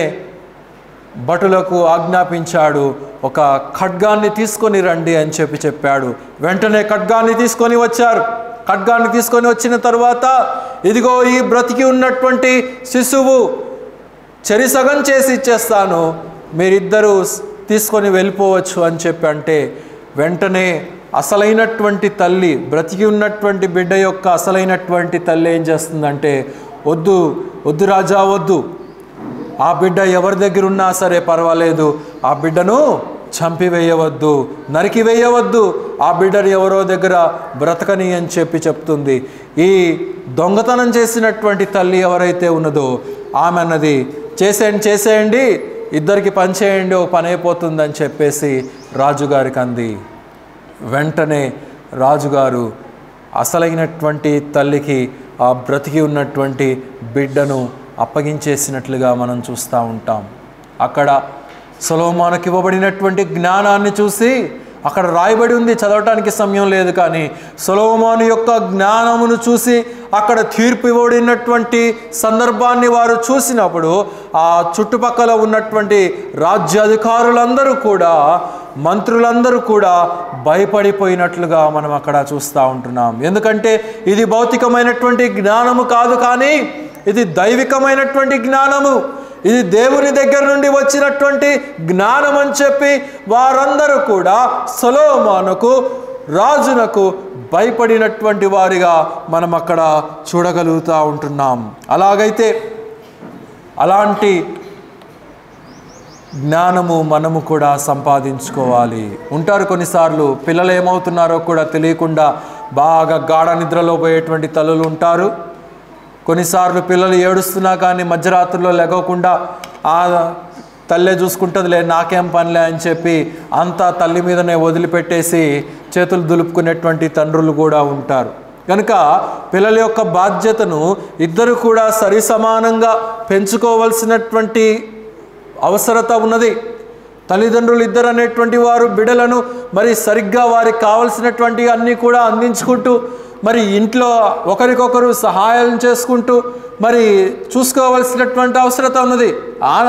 Speaker 1: భటులకు ఆజ్ఞాపించాడు, ఒక ఖడ్గాన్ని తీసుకొని రండి అని చెప్పాడు. వెంటనే ఖడ్గాన్ని తీసుకొని వచ్చారు. ఖడ్గాన్ని తీసుకొని వచ్చిన తర్వాత, ఇదిగో ఈ బ్రతికి ఉన్నటువంటి శిశువు చెరిసగం చేసి ఇచ్చేస్తాను, మీరిద్దరూ తీసుకొని వెళ్ళిపోవచ్చు అని చెప్పి అంటే వెంటనే అసలైనటువంటి తల్లి, బ్రతికి ఉన్నటువంటి బిడ్డ యొక్క అసలైనటువంటి తల్లి ఏం చేస్తుందంటే, వద్దు వద్దు రాజా వద్దు, ఆ బిడ్డ ఎవరి దగ్గర ఉన్నా సరే పర్వాలేదు, ఆ బిడ్డను చంపివేయవద్దు, నరికివేయవద్దు, ఆ బిడ్డను ఎవరో దగ్గర బ్రతకని అని చెప్తుంది. ఈ దొంగతనం చేసినటువంటి తల్లి ఎవరైతే ఉన్నదో ఆమె అన్నది, చేసేయండి, ఇద్దరికి పని చేయండి, ఓ పని అయిపోతుందని చెప్పేసి రాజుగారికి అంది. వెంటనే రాజుగారు అసలైనటువంటి తల్లికి ఆ బ్రతికి ఉన్నటువంటి బిడ్డను అప్పగించేసినట్లుగా మనం చూస్తూ ఉంటాం. అక్కడ సొలొమోనుకి ఇవ్వబడినటువంటి జ్ఞానాన్ని చూసి అక్కడ రాయబడి ఉంది, చదవటానికి సమయం లేదు. కానీ సొలొమోను యొక్క జ్ఞానమును చూసి అక్కడ తీర్పు ఇవ్వబడినటువంటి సందర్భాన్ని వారు చూసినప్పుడు ఆ చుట్టుపక్కల ఉన్నటువంటి రాజ్యాధికారులందరూ కూడా, మంత్రులందరూ కూడా భయపడిపోయినట్లుగా మనం అక్కడ చూస్తూ ఉంటున్నాం. ఎందుకంటే ఇది భౌతికమైనటువంటి జ్ఞానము కాదు, కానీ ఇది దైవికమైనటువంటి జ్ఞానము, ఇది దేవుని దగ్గర నుండి వచ్చినటువంటి జ్ఞానం అని చెప్పి వారందరూ కూడా సొలొమోనుకు, రాజునకు భయపడినటువంటి వారిగా మనం అక్కడ చూడగలుగుతూ ఉంటున్నాం. అలాగైతే అలాంటి జ్ఞానము మనము కూడా సంపాదించుకోవాలి. ఉంటారు కొన్నిసార్లు పిల్లలు ఏమవుతున్నారో కూడా తెలియకుండా బాగా గాఢ నిద్రలో పోయేటువంటి తల్లులు ఉంటారు. కొన్నిసార్లు పిల్లలు ఏడుస్తున్నా కానీ మధ్యరాత్రిలో లెగకుండా ఆ తల్లే చూసుకుంటుందిలే, నాకేం పనిలే అని చెప్పి అంతా తల్లి మీదనే వదిలిపెట్టేసి చేతులు దులుపుకునేటువంటి తండ్రులు కూడా ఉంటారు. కనుక పిల్లల యొక్క బాధ్యతను ఇద్దరు కూడా సరిసమానంగా పెంచుకోవలసినటువంటి అవసరత ఉన్నది. తల్లిదండ్రులు ఇద్దరు అనేటువంటి వారు బిడ్డలను మరి సరిగ్గా వారికి కావలసినటువంటి అన్నీ కూడా అందించుకుంటూ, మరి ఇంట్లో ఒకరికొకరు సహాయం చేసుకుంటూ మరి చూసుకోవలసినటువంటి అవసరత ఉన్నది.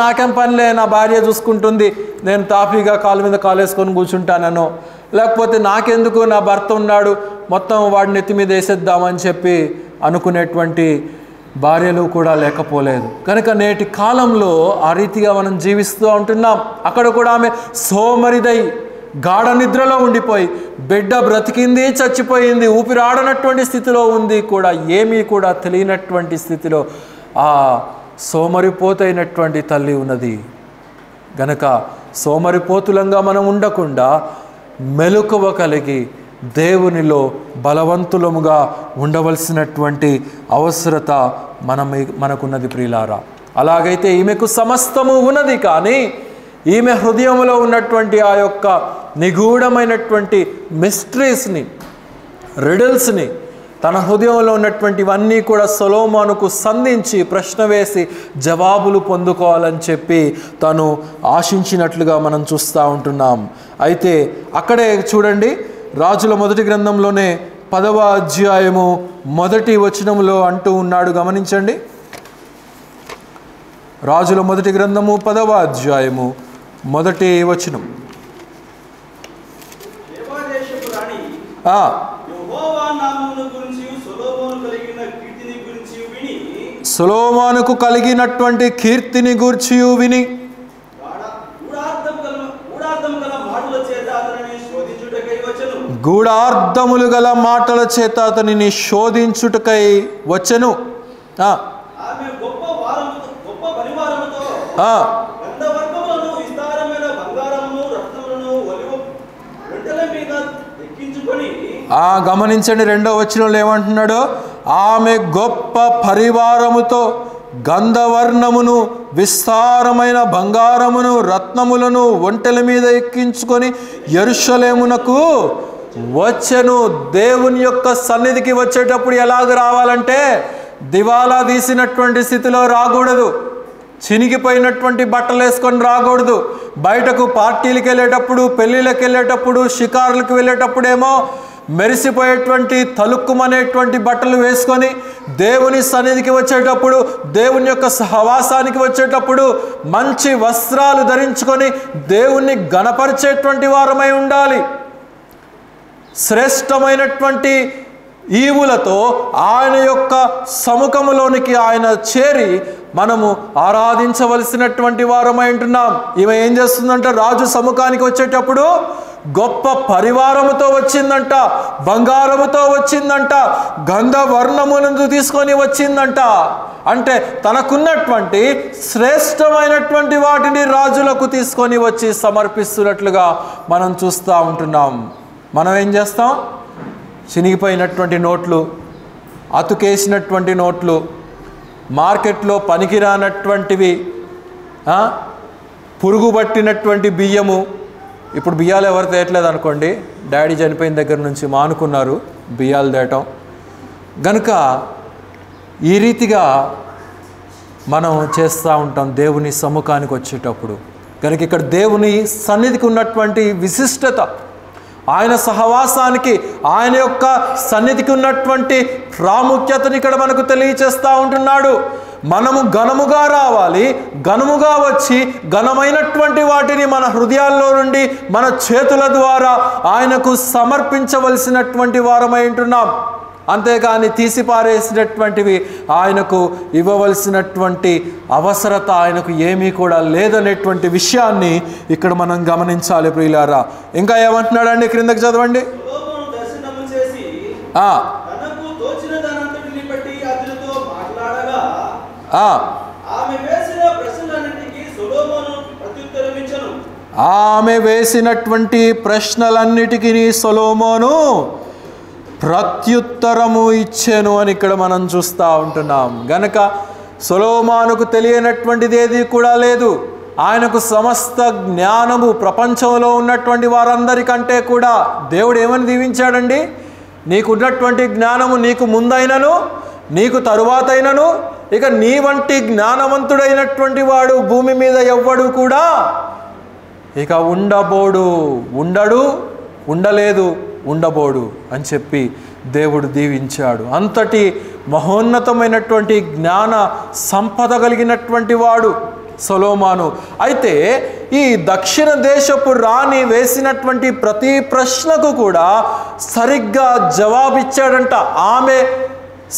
Speaker 1: నాకేం పనిలే, నా భార్య చూసుకుంటుంది, నేను తాపీగా కాలు మీద కాలేసుకొని కూర్చుంటానో, లేకపోతే నాకెందుకు, నా భర్త ఉన్నాడు, మొత్తం వాడిని ఎత్తి మీద వేసేద్దామని చెప్పి అనుకునేటువంటి భార్యలు కూడా లేకపోలేదు. కనుక నేటి కాలంలో ఆ రీతిగా మనం జీవిస్తూ ఉంటున్నాం. అక్కడ కూడా ఆమె సోమరిదై గాఢ నిద్రలో ఉండిపోయి, బిడ్డ బ్రతికింది, చచ్చిపోయింది, ఊపిరాడనటువంటి స్థితిలో ఉంది కూడా, ఏమీ కూడా తెలియనటువంటి స్థితిలో ఆ సోమరిపోతైనటువంటి తల్లి ఉన్నది. గనక సోమరిపోతులంగా మనం ఉండకుండా మెలకువ కలిగి దేవునిలో బలవంతులముగా ఉండవలసినటువంటి అవసరత మనకున్నది ప్రియులారా. అలాగైతే ఈమెకు సమస్తము ఉన్నది, కానీ ఈమె హృదయంలో ఉన్నటువంటి ఆ యొక్క నిగూఢమైనటువంటి మిస్టరీస్ని, రిడల్స్ని, తన హృదయంలో ఉన్నటువంటివన్నీ కూడా సొలొమోనుకు సంధించి ప్రశ్న వేసి జవాబులు పొందుకోవాలని చెప్పి తను ఆశించినట్లుగా మనం చూస్తూ ఉంటున్నాం. అయితే అక్కడే చూడండి, రాజుల మొదటి గ్రంథంలోనే 10వ అధ్యాయము 1వ వచనంలో అంటూ ఉన్నాడు. గమనించండి, రాజుల మొదటి గ్రంథము 10వ అధ్యాయము 1వ వచనం. సొలొమోనుకు కలిగినటువంటి కీర్తిని గూర్చి విని గూఢార్థములు గల మాటల చేత అతనిని శోధించుటకై వచ్చెను. గమనించండి, 2వ వచనంలో ఏమంటున్నాడు? ఆమె గొప్ప పరివారముతో గంధవర్ణమును, విస్తారమైన బంగారమును, రత్నములను ఒంటెల మీద ఎక్కించుకొని యెరూషలేమునకు వచ్చెను. దేవుని యొక్క సన్నిధికి వచ్చేటప్పుడు ఎలాగ రావాలంటే దివాలా తీసినటువంటి స్థితిలో రాకూడదు, చినిగిపోయినటువంటి బట్టలు వేసుకొని రాకూడదు. బయటకు పార్టీలకు వెళ్ళేటప్పుడు, పెళ్ళిళ్ళకి వెళ్ళేటప్పుడు, షికారులకు వెళ్ళేటప్పుడేమో మెరిసిపోయేటువంటి తలుక్కుమనేటువంటి బట్టలు వేసుకొని దేవుని సన్నిధికి వచ్చేటప్పుడు, దేవుని యొక్క సహవాసానికి వచ్చేటప్పుడు మంచి వస్త్రాలు ధరించుకొని దేవుణ్ణి గణపరిచేటువంటి వారమై ఉండాలి. శ్రేష్టమైనటువంటి ఈవులతో ఆయన యొక్క సముఖములోనికి ఆయన చేరి మనము ఆరాధించవలసినటువంటి వారమై ఉంటున్నాం. ఈమె ఏం చేస్తుందంట? రాజు సముఖానికి వచ్చేటప్పుడు గొప్ప పరివారముతో వచ్చిందంట, బంగారముతో వచ్చిందంట, గంధవర్ణమును తీసుకొని వచ్చిందంట. అంటే తనకున్నటువంటి శ్రేష్టమైనటువంటి వాటిని రాజులకు తీసుకొని వచ్చి సమర్పిస్తున్నట్లుగా మనం చూస్తూ ఉంటున్నాం. మనం ఏం చేస్తాం? చినిగిపోయినటువంటి నోట్లు, అతుకేసినటువంటి నోట్లు, మార్కెట్లో పనికిరానటువంటివి, పురుగు పట్టినటువంటి బియ్యము. ఇప్పుడు బియ్యాలు ఎవరు తేయట్లేదు అనుకోండి, డాడీ చనిపోయిన దగ్గర నుంచి మానుకున్నారు బియ్యాలు తేయటం. గనుక ఈ రీతిగా మనం చేస్తూ ఉంటాం దేవుని సముఖానికి వచ్చేటప్పుడు. కనుక ఇక్కడ దేవుని సన్నిధికి ఉన్నటువంటి విశిష్టత, ఆయన సహవాసానికి, ఆయన యొక్క సన్నిధికి ఉన్నటువంటి ప్రాముఖ్యతని ఇక్కడ మనకు తెలియచేస్తూ ఉంటున్నాడు. మనము ఘనముగా రావాలి, ఘనముగా వచ్చి ఘనమైనటువంటి వాటిని మన హృదయాల్లో నుండి మన చేతుల ద్వారా ఆయనకు సమర్పించవలసినటువంటి వారమై ఉంటున్నాం. అంతేగాని తీసిపారేసినటువంటివి ఆయనకు ఇవ్వవలసినటువంటి అవసరత ఆయనకు ఏమీ కూడా లేదనేటువంటి విషయాన్ని ఇక్కడ మనం గమనించాలి ప్రియులారా. ఇంకా ఏమంటున్నాడండి, క్రిందకి చదవండి. ఆమె వేసినటువంటి ప్రశ్నలన్నిటికీ సొలొమోను ప్రత్యుత్తరము ఇచ్చెను అని ఇక్కడ మనం చూస్తూ ఉంటున్నాం. గనక సొలొమోనుకు తెలియనటువంటిది ఏది కూడా లేదు. ఆయనకు సమస్త జ్ఞానము, ప్రపంచంలో ఉన్నటువంటి వారందరికంటే కూడా దేవుడు ఏమని దీవించాడండి, నీకున్నటువంటి జ్ఞానము నీకు ముందైనను నీకు తరువాతైనను ఇక నీ వంటి జ్ఞానవంతుడైనటువంటి వాడు భూమి మీద ఎవ్వడు కూడా ఇక ఉండబోడు, ఉండడు, ఉండలేదు, ఉండబోడు అని చెప్పి దేవుడు దీవించాడు. అంతటి మహోన్నతమైనటువంటి జ్ఞాన సంపద కలిగినటువంటి వాడు సొలొమోను. అయితే ఈ దక్షిణ దేశపు రాణి వేసినటువంటి ప్రతి ప్రశ్నకు కూడా సరిగ్గా జవాబిచ్చాడంట. ఆమె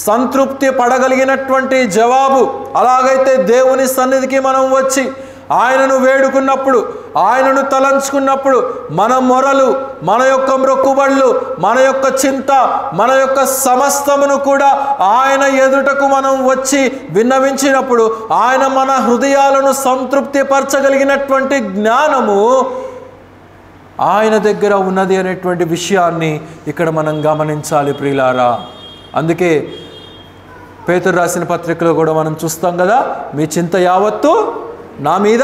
Speaker 1: సంతృప్తి పడగలిగినటువంటి జవాబు. అలాగైతే దేవుని సన్నిధికి మనం వచ్చి ఆయనను వేడుకున్నప్పుడు, ఆయనను తలంచుకున్నప్పుడు మన మొరలు, మన యొక్క మ్రొక్కుబళ్ళు, మన యొక్క చింత, మన యొక్క సమస్తమును కూడా ఆయన ఎదుటకు మనం వచ్చి విన్నవించినప్పుడు ఆయన మన హృదయాలను సంతృప్తి పరచగలిగినటువంటి జ్ఞానము ఆయన దగ్గర ఉన్నది అనేటువంటి విషయాన్ని ఇక్కడ మనం గమనించాలి ప్రియులారా. అందుకే పేతురు రాసిన పత్రికలో కూడా మనం చూస్తాం కదా, మీ చింత యావత్తు నా మీద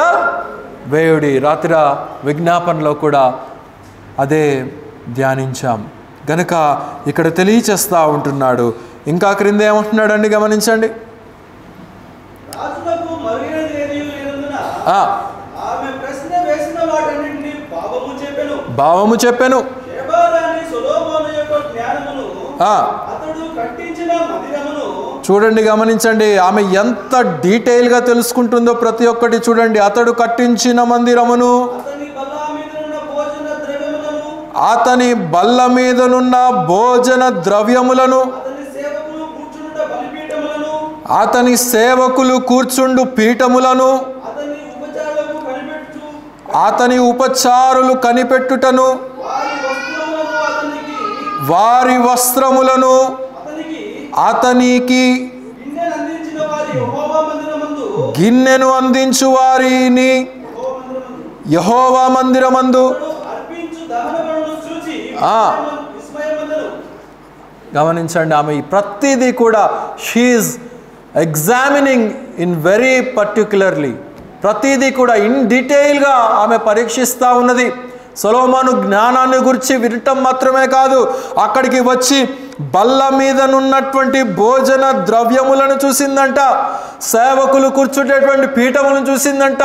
Speaker 1: వేయుడి. రాత్రి విజ్ఞాపనలో కూడా అదే ధ్యానించాం. గనుక ఇక్కడ తెలియచేస్తూ ఉంటున్నాడు. ఇంకా క్రింద ఏమంటున్నాడండి గమనించండి. భావము చెప్పెను. చూడండి, గమనించండి, ఆమె ఎంత డీటెయిల్గా తెలుసుకుంటుందో ప్రతి ఒక్కటి చూడండి. అతడు కట్టించిన మందిరమును, అతని బల్ల మీదనున్న భోజన ద్రవ్యములను, అతని సేవకులు కూర్చుండు పీఠములను, అతని ఉపచారులు కనిపెట్టుటను, వారి వస్త్రములను అతనికి గిన్నెను అందించు వారిని యెహోవా మందిరమందు. గమనించండి, ఆమె ప్రతిదీ కూడా she is examining in very particularly. ప్రతిదీ కూడా ఇన్ డీటెయిల్గా ఆమె పరీక్షిస్తూ ఉన్నది. సొలొమోను జ్ఞానాన్ని గురించి వినటం మాత్రమే కాదు, అక్కడికి వచ్చి బల్ల మీదనున్నటువంటి భోజన ద్రవ్యములను చూసిందంట, సేవకులు కూర్చుంటేటువంటి పీఠములను చూసిందంట,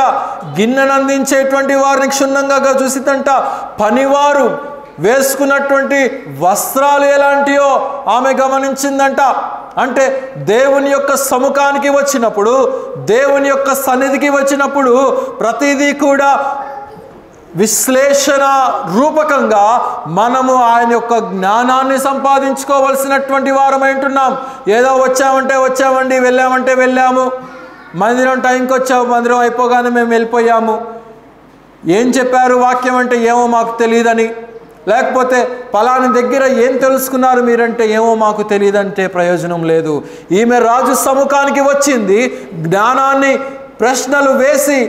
Speaker 1: గిన్నెను అందించేటువంటి వారిని క్షుణ్ణంగా చూసిందంట, పనివారు వేసుకున్నటువంటి వస్త్రాలు ఎలాంటియో ఆమె గమనించిందంట. అంటే దేవుని యొక్క సముఖానికి వచ్చినప్పుడు, దేవుని యొక్క సన్నిధికి వచ్చినప్పుడు ప్రతిదీ కూడా విశ్లేషణ రూపకంగా మనము ఆయన యొక్క జ్ఞానాన్ని సంపాదించుకోవలసినటువంటి వారమై ఉంటున్నాం. ఏదో వచ్చామండి, వెళ్ళామంటే వెళ్ళాము, మందిరం టైంకి వచ్చాము, మందిరం అయిపోగానే మేము వెళ్ళిపోయాము, ఏం చెప్పారు వాక్యం అంటే ఏమో మాకు తెలియదని, లేకపోతే పలాని దగ్గర ఏం తెలుసుకున్నారు మీరంటే ఏమో మాకు తెలియదంటే ప్రయోజనం లేదు. ఈమె రాజు సముఖానికి వచ్చింది, జ్ఞానాన్ని ప్రశ్నలు వేసి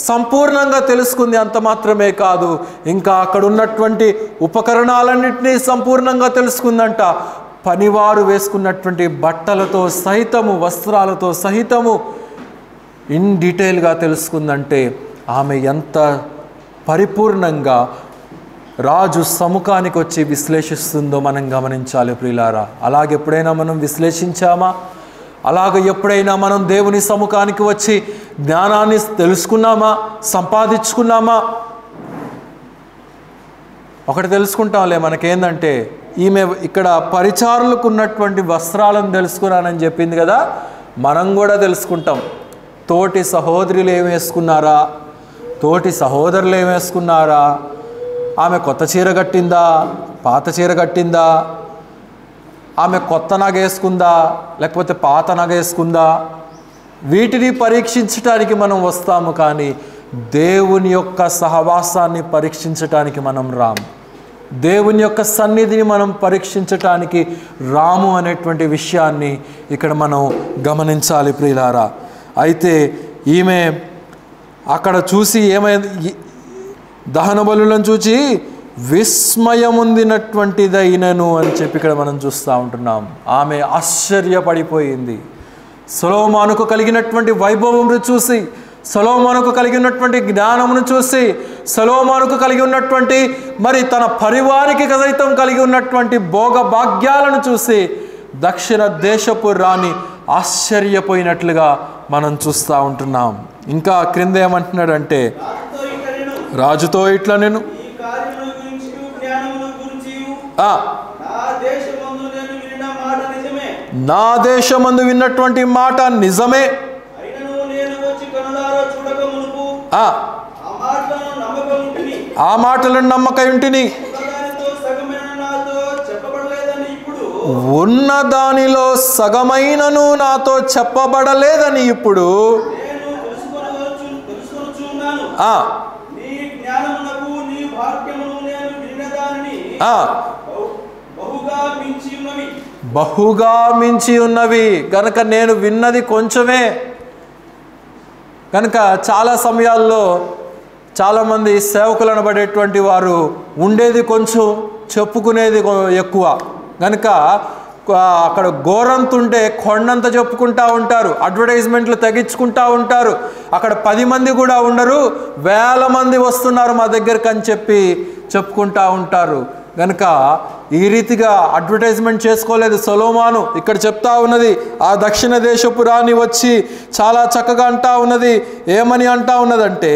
Speaker 1: సంపూర్ణంగా తెలుసుకుంది. అంత మాత్రమే కాదు, ఇంకా అక్కడ ఉన్నటువంటి ఉపకరణాలన్నింటినీ సంపూర్ణంగా తెలుసుకుందంట. పనివారు వేసుకున్నటువంటి బట్టలతో సహితము, వస్త్రాలతో సహితము ఇన్ డీటెయిల్గా తెలుసుకుందంటే ఆమె ఎంత పరిపూర్ణంగా రాజు సముఖానికి వచ్చి విశ్లేషిస్తుందో మనం గమనించాలి ప్రియులారా. అలాగే ఎప్పుడైనా మనం విశ్లేషించామా? అలాగే ఎప్పుడైనా మనం దేవుని సముఖానికి వచ్చి జ్ఞానాన్ని తెలుసుకున్నామా, సంపాదించుకున్నామా? ఒకటి తెలుసుకుంటాంలే, మనకేందంటే ఈమె ఇక్కడ పరిచారులకు ఉన్నటువంటి వస్త్రాలను తెలుసుకున్నానని చెప్పింది కదా, మనం కూడా తెలుసుకుంటాం. తోటి సహోదరులు ఏం వేసుకున్నారా, తోటి సహోదరులు ఏం వేసుకున్నారా, ఆమె కొత్త చీర కట్టిందా, పాత చీర కట్టిందా, ఆమె కొత్త నగ వేసుకుందా లేకపోతే పాత నగ వేసుకుందా, వీటిని పరీక్షించటానికి మనం వస్తాము. కానీ దేవుని యొక్క సహవాసాన్ని పరీక్షించటానికి మనం రాము, దేవుని యొక్క సన్నిధిని మనం పరీక్షించటానికి రాము అనేటువంటి విషయాన్ని ఇక్కడ మనం గమనించాలి ప్రియులారా. అయితే ఈమె అక్కడ చూసి ఏమైంది, దహన బలులను చూచి విస్మయముందినటువంటిదైనను అని చెప్పి ఇక్కడ మనం చూస్తూ ఉంటున్నాం. ఆమె ఆశ్చర్యపడిపోయింది. సొలొమోనుకు కలిగినటువంటి వైభవమును చూసి, సొలొమోనుకు కలిగినటువంటి జ్ఞానమును చూసి, సొలొమోనుకు కలిగి ఉన్నటువంటి మరి తన పరివారికి సైతం కలిగి ఉన్నటువంటి భోగ భాగ్యాలను చూసి దక్షిణ దేశపు రాణి ఆశ్చర్యపోయినట్లుగా మనం చూస్తూ ఉంటున్నాం. ఇంకా క్రింద ఏమంటున్నాడంటే, రాజుతో ఇట్లా నేను నా దేశమందు విన్నటువంటి మాట నిజమే, ఆ మాటలను నమ్మకయుంటిని, ఉన్న దానిలో సగమైనను నాతో చెప్పబడలేదని ఇప్పుడు బహుగా మించి ఉన్నవి కనుక నేను విన్నది కొంచెమే. కనుక చాలా సమయాల్లో చాలామంది సేవకులు అనబడేటువంటి వారు ఉండేది కొంచెం, చెప్పుకునేది ఎక్కువ. కనుక అక్కడ గోరంతుంటే కొండంత చెప్పుకుంటూ ఉంటారు, అడ్వర్టైజ్మెంట్లు తగ్గించుకుంటూ ఉంటారు. అక్కడ 10 మంది కూడా ఉండరు, వేల మంది వస్తున్నారు మా దగ్గరకు అని చెప్పి చెప్పుకుంటూ ఉంటారు. కనుక ఈ రీతిగా అడ్వర్టైజ్మెంట్ చేసుకోలేదు సొలొమోను. ఇక్కడ చెప్తా ఉన్నది, ఆ దక్షిణ దేశపు రాణి వచ్చి చాలా చక్కగా అంటా ఉన్నది. ఏమని అంటా ఉన్నదంటే,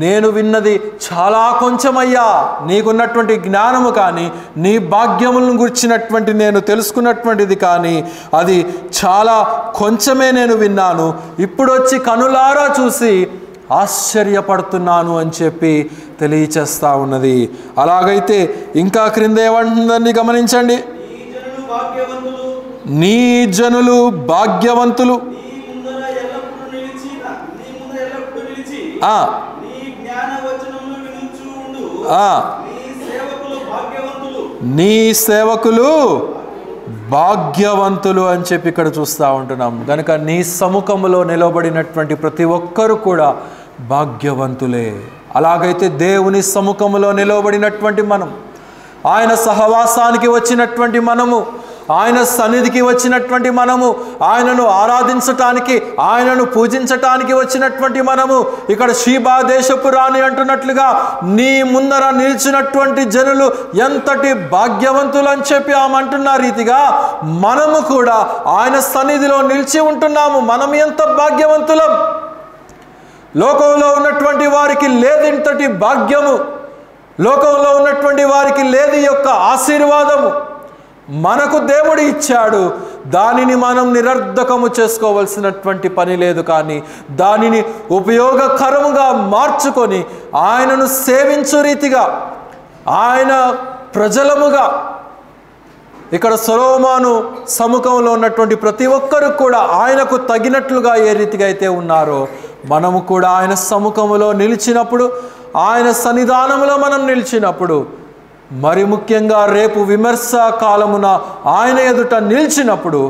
Speaker 1: నేను విన్నది చాలా కొంచెమయ్యా, నీకున్నటువంటి జ్ఞానము కానీ నీ భాగ్యములను గురించినటువంటి నేను తెలుసుకున్నటువంటిది కానీ అది చాలా కొంచెమే నేను విన్నాను, ఇప్పుడు వచ్చి కనులారా చూసి ఆశ్చర్యపడుతున్నాను అని చెప్పి తెలియచేస్తూ ఉన్నది. అలాగైతే ఇంకా క్రింద ఏమంటుందని గమనించండి, నీ జనులు భాగ్యవంతులు, నీ సేవకులు భాగ్యవంతులు అని చెప్పి ఇక్కడ చూస్తూ ఉంటున్నాం. కనుక నీ సముఖములో నిలబడినటువంటి ప్రతి ఒక్కరు కూడా భాగ్యవంతులే. అలాగైతే దేవుని సముఖములో నిలబడినటువంటి మనం, ఆయన సహవాసానికి వచ్చినటువంటి మనము, ఆయన సన్నిధికి వచ్చినటువంటి మనము, ఆయనను ఆరాధించటానికి, ఆయనను పూజించటానికి వచ్చినటువంటి మనము, ఇక్కడ షీబా దేశపు రాణి అంటున్నట్లుగా నీ ముందర నిలిచినటువంటి జనులు ఎంతటి భాగ్యవంతులు అని చెప్పి ఆమె అంటున్న రీతిగా మనము కూడా ఆయన సన్నిధిలో నిలిచి ఉంటున్నాము. మనం ఎంత భాగ్యవంతులం! లోకంలో ఉన్నటువంటి వారికి లేదు ఇంతటి భాగ్యము, లోకంలో ఉన్నటువంటి వారికి లేదు ఈ యొక్క ఆశీర్వాదము. మనకు దేవుడు ఇచ్చాడు, దానిని మనం నిరర్ధకము చేసుకోవలసినటువంటి పని లేదు. కానీ దానిని ఉపయోగకరముగా మార్చుకొని ఆయనను సేవించు రీతిగా, ఆయన ప్రజలముగా, ఇక్కడ సొలొమోను సముఖంలో ఉన్నటువంటి ప్రతి ఒక్కరు కూడా ఆయనకు తగినట్లుగా ఏ రీతిగా అయితే ఉన్నారో మనము కూడా ఆయన సముఖములో నిలిచినప్పుడు, ఆయన సన్నిధానములో మనం నిలిచినప్పుడు, మరి ముఖ్యంగా రేపు విమర్శ కాలమున ఆయన ఎదుట నిలిచినప్పుడు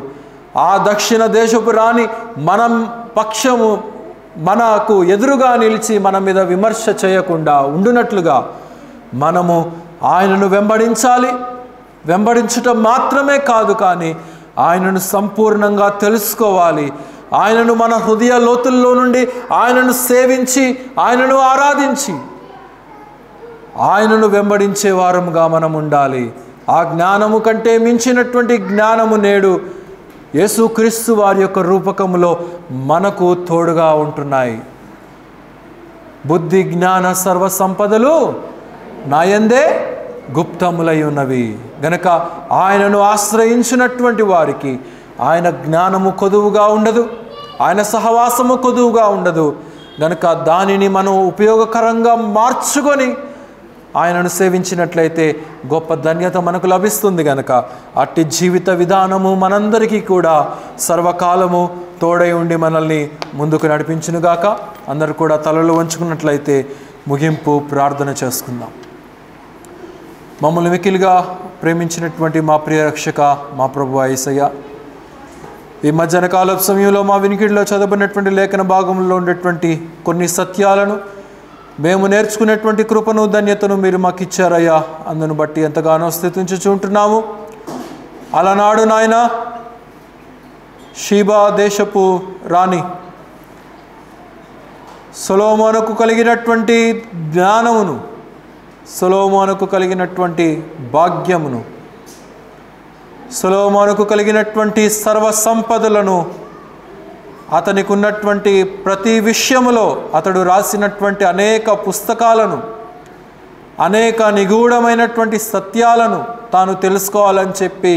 Speaker 1: ఆ దక్షిణ దేశపు రాణి మనం పక్షము మనకు ఎదురుగా నిలిచి మన మీద విమర్శ చేయకుండా ఉండునట్లుగా మనము ఆయనను వెంబడించాలి. వెంబడించటం మాత్రమే కాదు, కానీ ఆయనను సంపూర్ణంగా తెలుసుకోవాలి. ఆయనను మన హృదయ లోతుల్లో నుండి ఆయనను సేవించి, ఆయనను ఆరాధించి, ఆయనను వెంబడించే వారముగా మనం ఉండాలి. ఆ జ్ఞానము కంటే మించినటువంటి జ్ఞానము నేడు యేసుక్రీస్తు వారి యొక్క రూపకములో మనకు తోడుగా ఉంటున్నాయి. బుద్ధి జ్ఞాన సర్వ సంపదలు నాయందే గుప్తములై ఉన్నవి గనక ఆయనను ఆశ్రయించినటువంటి వారికి ఆయన జ్ఞానము కొదువుగా ఉండదు, ఆయన సహవాసము కొదువుగా ఉండదు. గనక దానిని మనం ఉపయోగకరంగా మార్చుకొని ఆయనను సేవించినట్లయితే గొప్ప ధన్యత మనకు లభిస్తుంది. గనక అట్టి జీవిత విధానము మనందరికీ కూడా సర్వకాలము తోడై ఉండి మనల్ని ముందుకు నడిపించునుగాక. అందరూ కూడా తలలు వంచుకున్నట్లయితే ముగింపు ప్రార్థన చేసుకుందాం. మమ్మల్ని మిక్కిలిగా ప్రేమించినటువంటి మా ప్రియ రక్షక, మా ప్రభువా యేసయ్య, ఈ మధ్యాహ్న కాలపు సమయంలో మా వినికిడిలో చదవబడినటువంటి లేఖన భాగంలో ఉండేటువంటి కొన్ని సత్యాలను మేము నేర్చుకునేటువంటి కృపను ధన్యతను మీరు మాకు ఇచ్చారయ్యా. అందును బట్టి ఎంతగానో స్తుతించుచుంటున్నాము. అలనాడు నాయన షీబా దేశపు రాణి సొలొమోనుకు కలిగినటువంటి జ్ఞానమును, సొలొమోనుకు కలిగినటువంటి భాగ్యమును, సొలొమోనుకు కలిగినటువంటి సర్వ సంపదలను, అతనికి ఉన్నటువంటి ప్రతి విషయములో అతడు రాసినటువంటి అనేక పుస్తకాలను, అనేక నిగూఢమైనటువంటి సత్యాలను తాను తెలుసుకోవాలని చెప్పి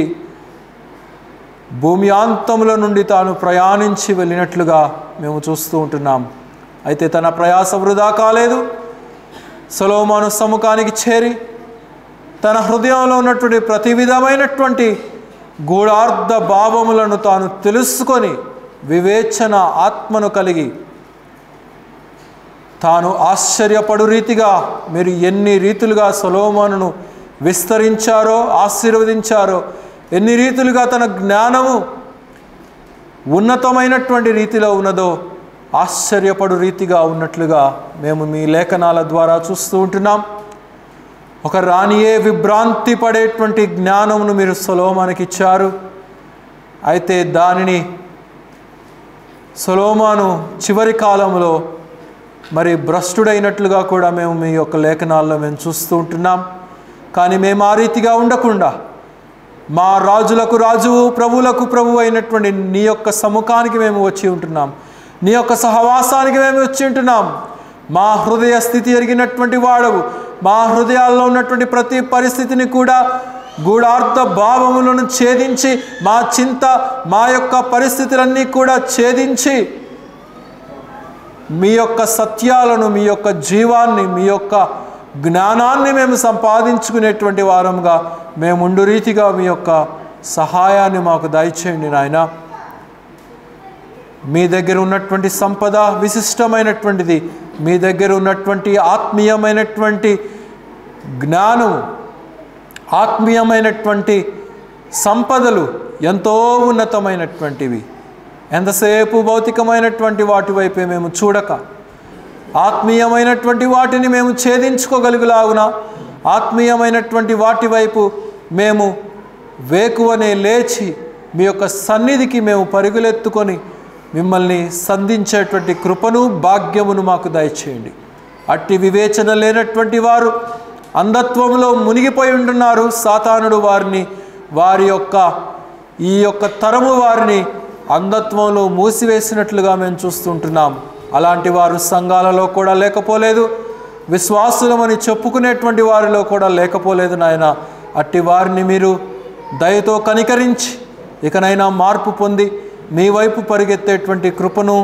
Speaker 1: భూమి అంతముల నుండి తాను ప్రయాణించి వెళ్ళినట్లుగా మేము చూస్తూ ఉంటున్నాం. అయితే తన ప్రయాస వృధా కాలేదు. సొలొమోను సముఖానికి చేరి తన హృదయంలో ఉన్నటువంటి ప్రతి విధమైనటువంటి గూఢార్థ భావములను తాను తెలుసుకొని వివేచన ఆత్మను కలిగి తాను ఆశ్చర్యపడు రీతిగా మీరు ఎన్ని రీతులుగా సొలొమోనును విస్తరించారో, ఆశీర్వదించారో, ఎన్ని రీతులుగా తన జ్ఞానము ఉన్నతమైనటువంటి రీతిలో ఉన్నదో ఆశ్చర్యపడు రీతిగా ఉన్నట్లుగా మేము మీ లేఖనాల ద్వారా చూస్తూ ఉంటున్నాం. ఒక రాణియే విభ్రాంతి పడేటువంటి జ్ఞానమును మీరు సొలొమోనుకి ఇచ్చారు. అయితే దానిని సొలొమోను చివరి కాలంలో మరి భ్రష్టుడైనట్లుగా కూడా మేము మీ యొక్క లేఖనాల్లో మేము చూస్తూ ఉంటున్నాం. కానీ మేము ఆ రీతిగా ఉండకుండా మా రాజులకు రాజువు, ప్రభువులకు ప్రభువు అయినటువంటి నీ యొక్క సముఖానికి మేము వచ్చి ఉంటున్నాం. నీ యొక్క సహవాసానికి మేము వచ్చి ఉంటున్నాం. మా హృదయ స్థితి ఎరిగినటువంటి వాడవు. మా హృదయాల్లో ఉన్నటువంటి ప్రతి పరిస్థితిని కూడా గూఢార్థ భావములను ఛేదించి, మా చింత, మా యొక్క పరిస్థితులన్నీ కూడా ఛేదించి మీ యొక్క సత్యాలను, మీ యొక్క జీవాన్ని, మీ యొక్క జ్ఞానాన్ని మేము సంపాదించుకునేటువంటి వారంగా మేము ఉండు రీతిగా మీ యొక్క సహాయాన్ని మాకు దయచేయండి నాయన. మీ దగ్గర ఉన్నటువంటి సంపద విశిష్టమైనటువంటిది. మీ దగ్గర ఉన్నటువంటి ఆత్మీయమైనటువంటి జ్ఞానం, ఆత్మీయమైనటువంటి సంపదలు ఎంతో ఉన్నతమైనటువంటివి. ఎంతసేపు భౌతికమైనటువంటి వాటి వైపే మేము చూడక ఆత్మీయమైనటువంటి వాటిని మేము ఛేదించుకోగలుగులాగున ఆత్మీయమైనటువంటి వాటి వైపు మేము వేకువనే లేచి మీ యొక్క సన్నిధికి మేము పరుగులెత్తుకొని మిమ్మల్ని సంధించేటువంటి కృపను, భాగ్యమును మాకు దయచేయండి. అట్టి వివేచన లేనటువంటి వారు అంధత్వంలో మునిగిపోయి ఉంటున్నారు. సాతానుడు ఈ యొక్క తరము వారిని అంధత్వంలో మూసివేసినట్లుగా మేము చూస్తుంటున్నాం. అలాంటి వారు సంఘాలలో కూడా లేకపోలేదు, విశ్వాసులమని చెప్పుకునేటువంటి వారిలో కూడా లేకపోలేదు నాయన. అట్టి వారిని మీరు దయతో కనికరించి ఇకనైనా మార్పు పొంది మీ వైపు పరిగెత్తేటువంటి కృపను,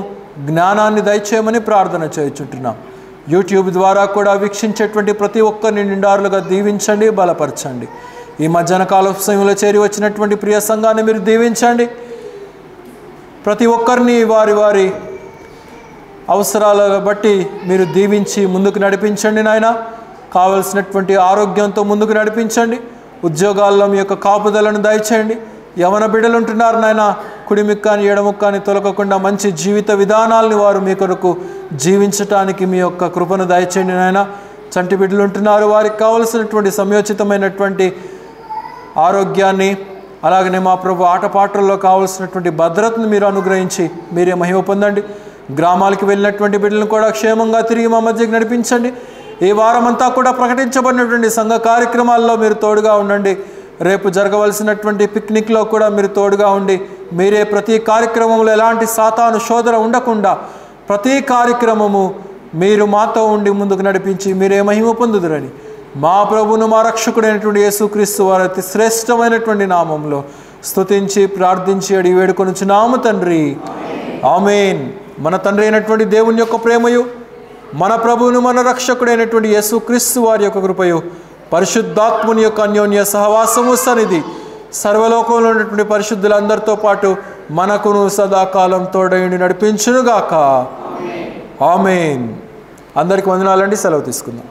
Speaker 1: జ్ఞానాన్ని దయచేయమని ప్రార్థన చేయుచుంటున్నాం. యూట్యూబ్ ద్వారా కూడా వీక్షించేటువంటి ప్రతి ఒక్కరిని నిండారులుగా దీవించండి, బలపరచండి. ఈ మధ్యాహ్న కాల సమయంలో చేరి వచ్చినటువంటి ప్రియ సంఘాన్ని మీరు దీవించండి. ప్రతి ఒక్కరిని వారి వారి అవసరాలను బట్టి మీరు దీవించి ముందుకు నడిపించండి నాయన. కావలసినటువంటి ఆరోగ్యంతో ముందుకు నడిపించండి. ఉద్యోగాల్లో మీ యొక్క కాపుదలను దయచేయండి. యవన బిడ్డలు ఉంటున్నారు నాయన, కుడిముక్కాని ఎడముక్కాని తొలగకుండా మంచి జీవిత విధానాలని వారు మీ కొరకు జీవించటానికి మీ యొక్క కృపను దయచేయండి నాయన. చంటి బిడ్డలు ఉంటున్నారు, వారికి కావలసినటువంటి సమయోచితమైనటువంటి ఆరోగ్యాన్ని, అలాగనే మా ప్రభు ఆటపాటల్లో కావలసినటువంటి భద్రతను మీరు అనుగ్రహించి మీరే మహిమ పొందండి. గ్రామాలకు వెళ్ళినటువంటి బిడ్డలను కూడా క్షేమంగా తిరిగి మా మధ్యకి నడిపించండి. ఈ వారమంతా కూడా ప్రకటించబడినటువంటి సంఘ కార్యక్రమాల్లో మీరు తోడుగా ఉండండి. రేపు జరగవలసినటువంటి పిక్నిక్లో కూడా మీరు తోడుగా ఉండి మీరే ప్రతి కార్యక్రమంలో ఎలాంటి సాతాను శోధన ఉండకుండా ప్రతి కార్యక్రమము మీరు మాతో ఉండి ముందుకు నడిపించి మీరే మహిమ పొందుదురని మా ప్రభువును మా రక్షకుడైనటువంటి యేసుక్రీస్తు వారి అతి శ్రేష్టమైనటువంటి నామంలో స్తుతించి ప్రార్థించి అడిగి వేడుకొనుచున్నాము తండ్రి. ఆమేన్. మన తండ్రి అయినటువంటి దేవుని యొక్క ప్రేమయు, మన ప్రభువును మన రక్షకుడైనటువంటి యేసుక్రీస్తు వారి యొక్క కృపయు, పరిశుద్ధాత్ముని యొక్క అన్యోన్య సహవాసము సన్నిధి సర్వలోకంలో ఉన్నటువంటి పరిశుద్ధులందరితో పాటు మనకును సదాకాలం తోడైండి నడిపించునుగాక. ఆమేన్. అందరికి వందనాలండి. సెలవు తీసుకుందాం.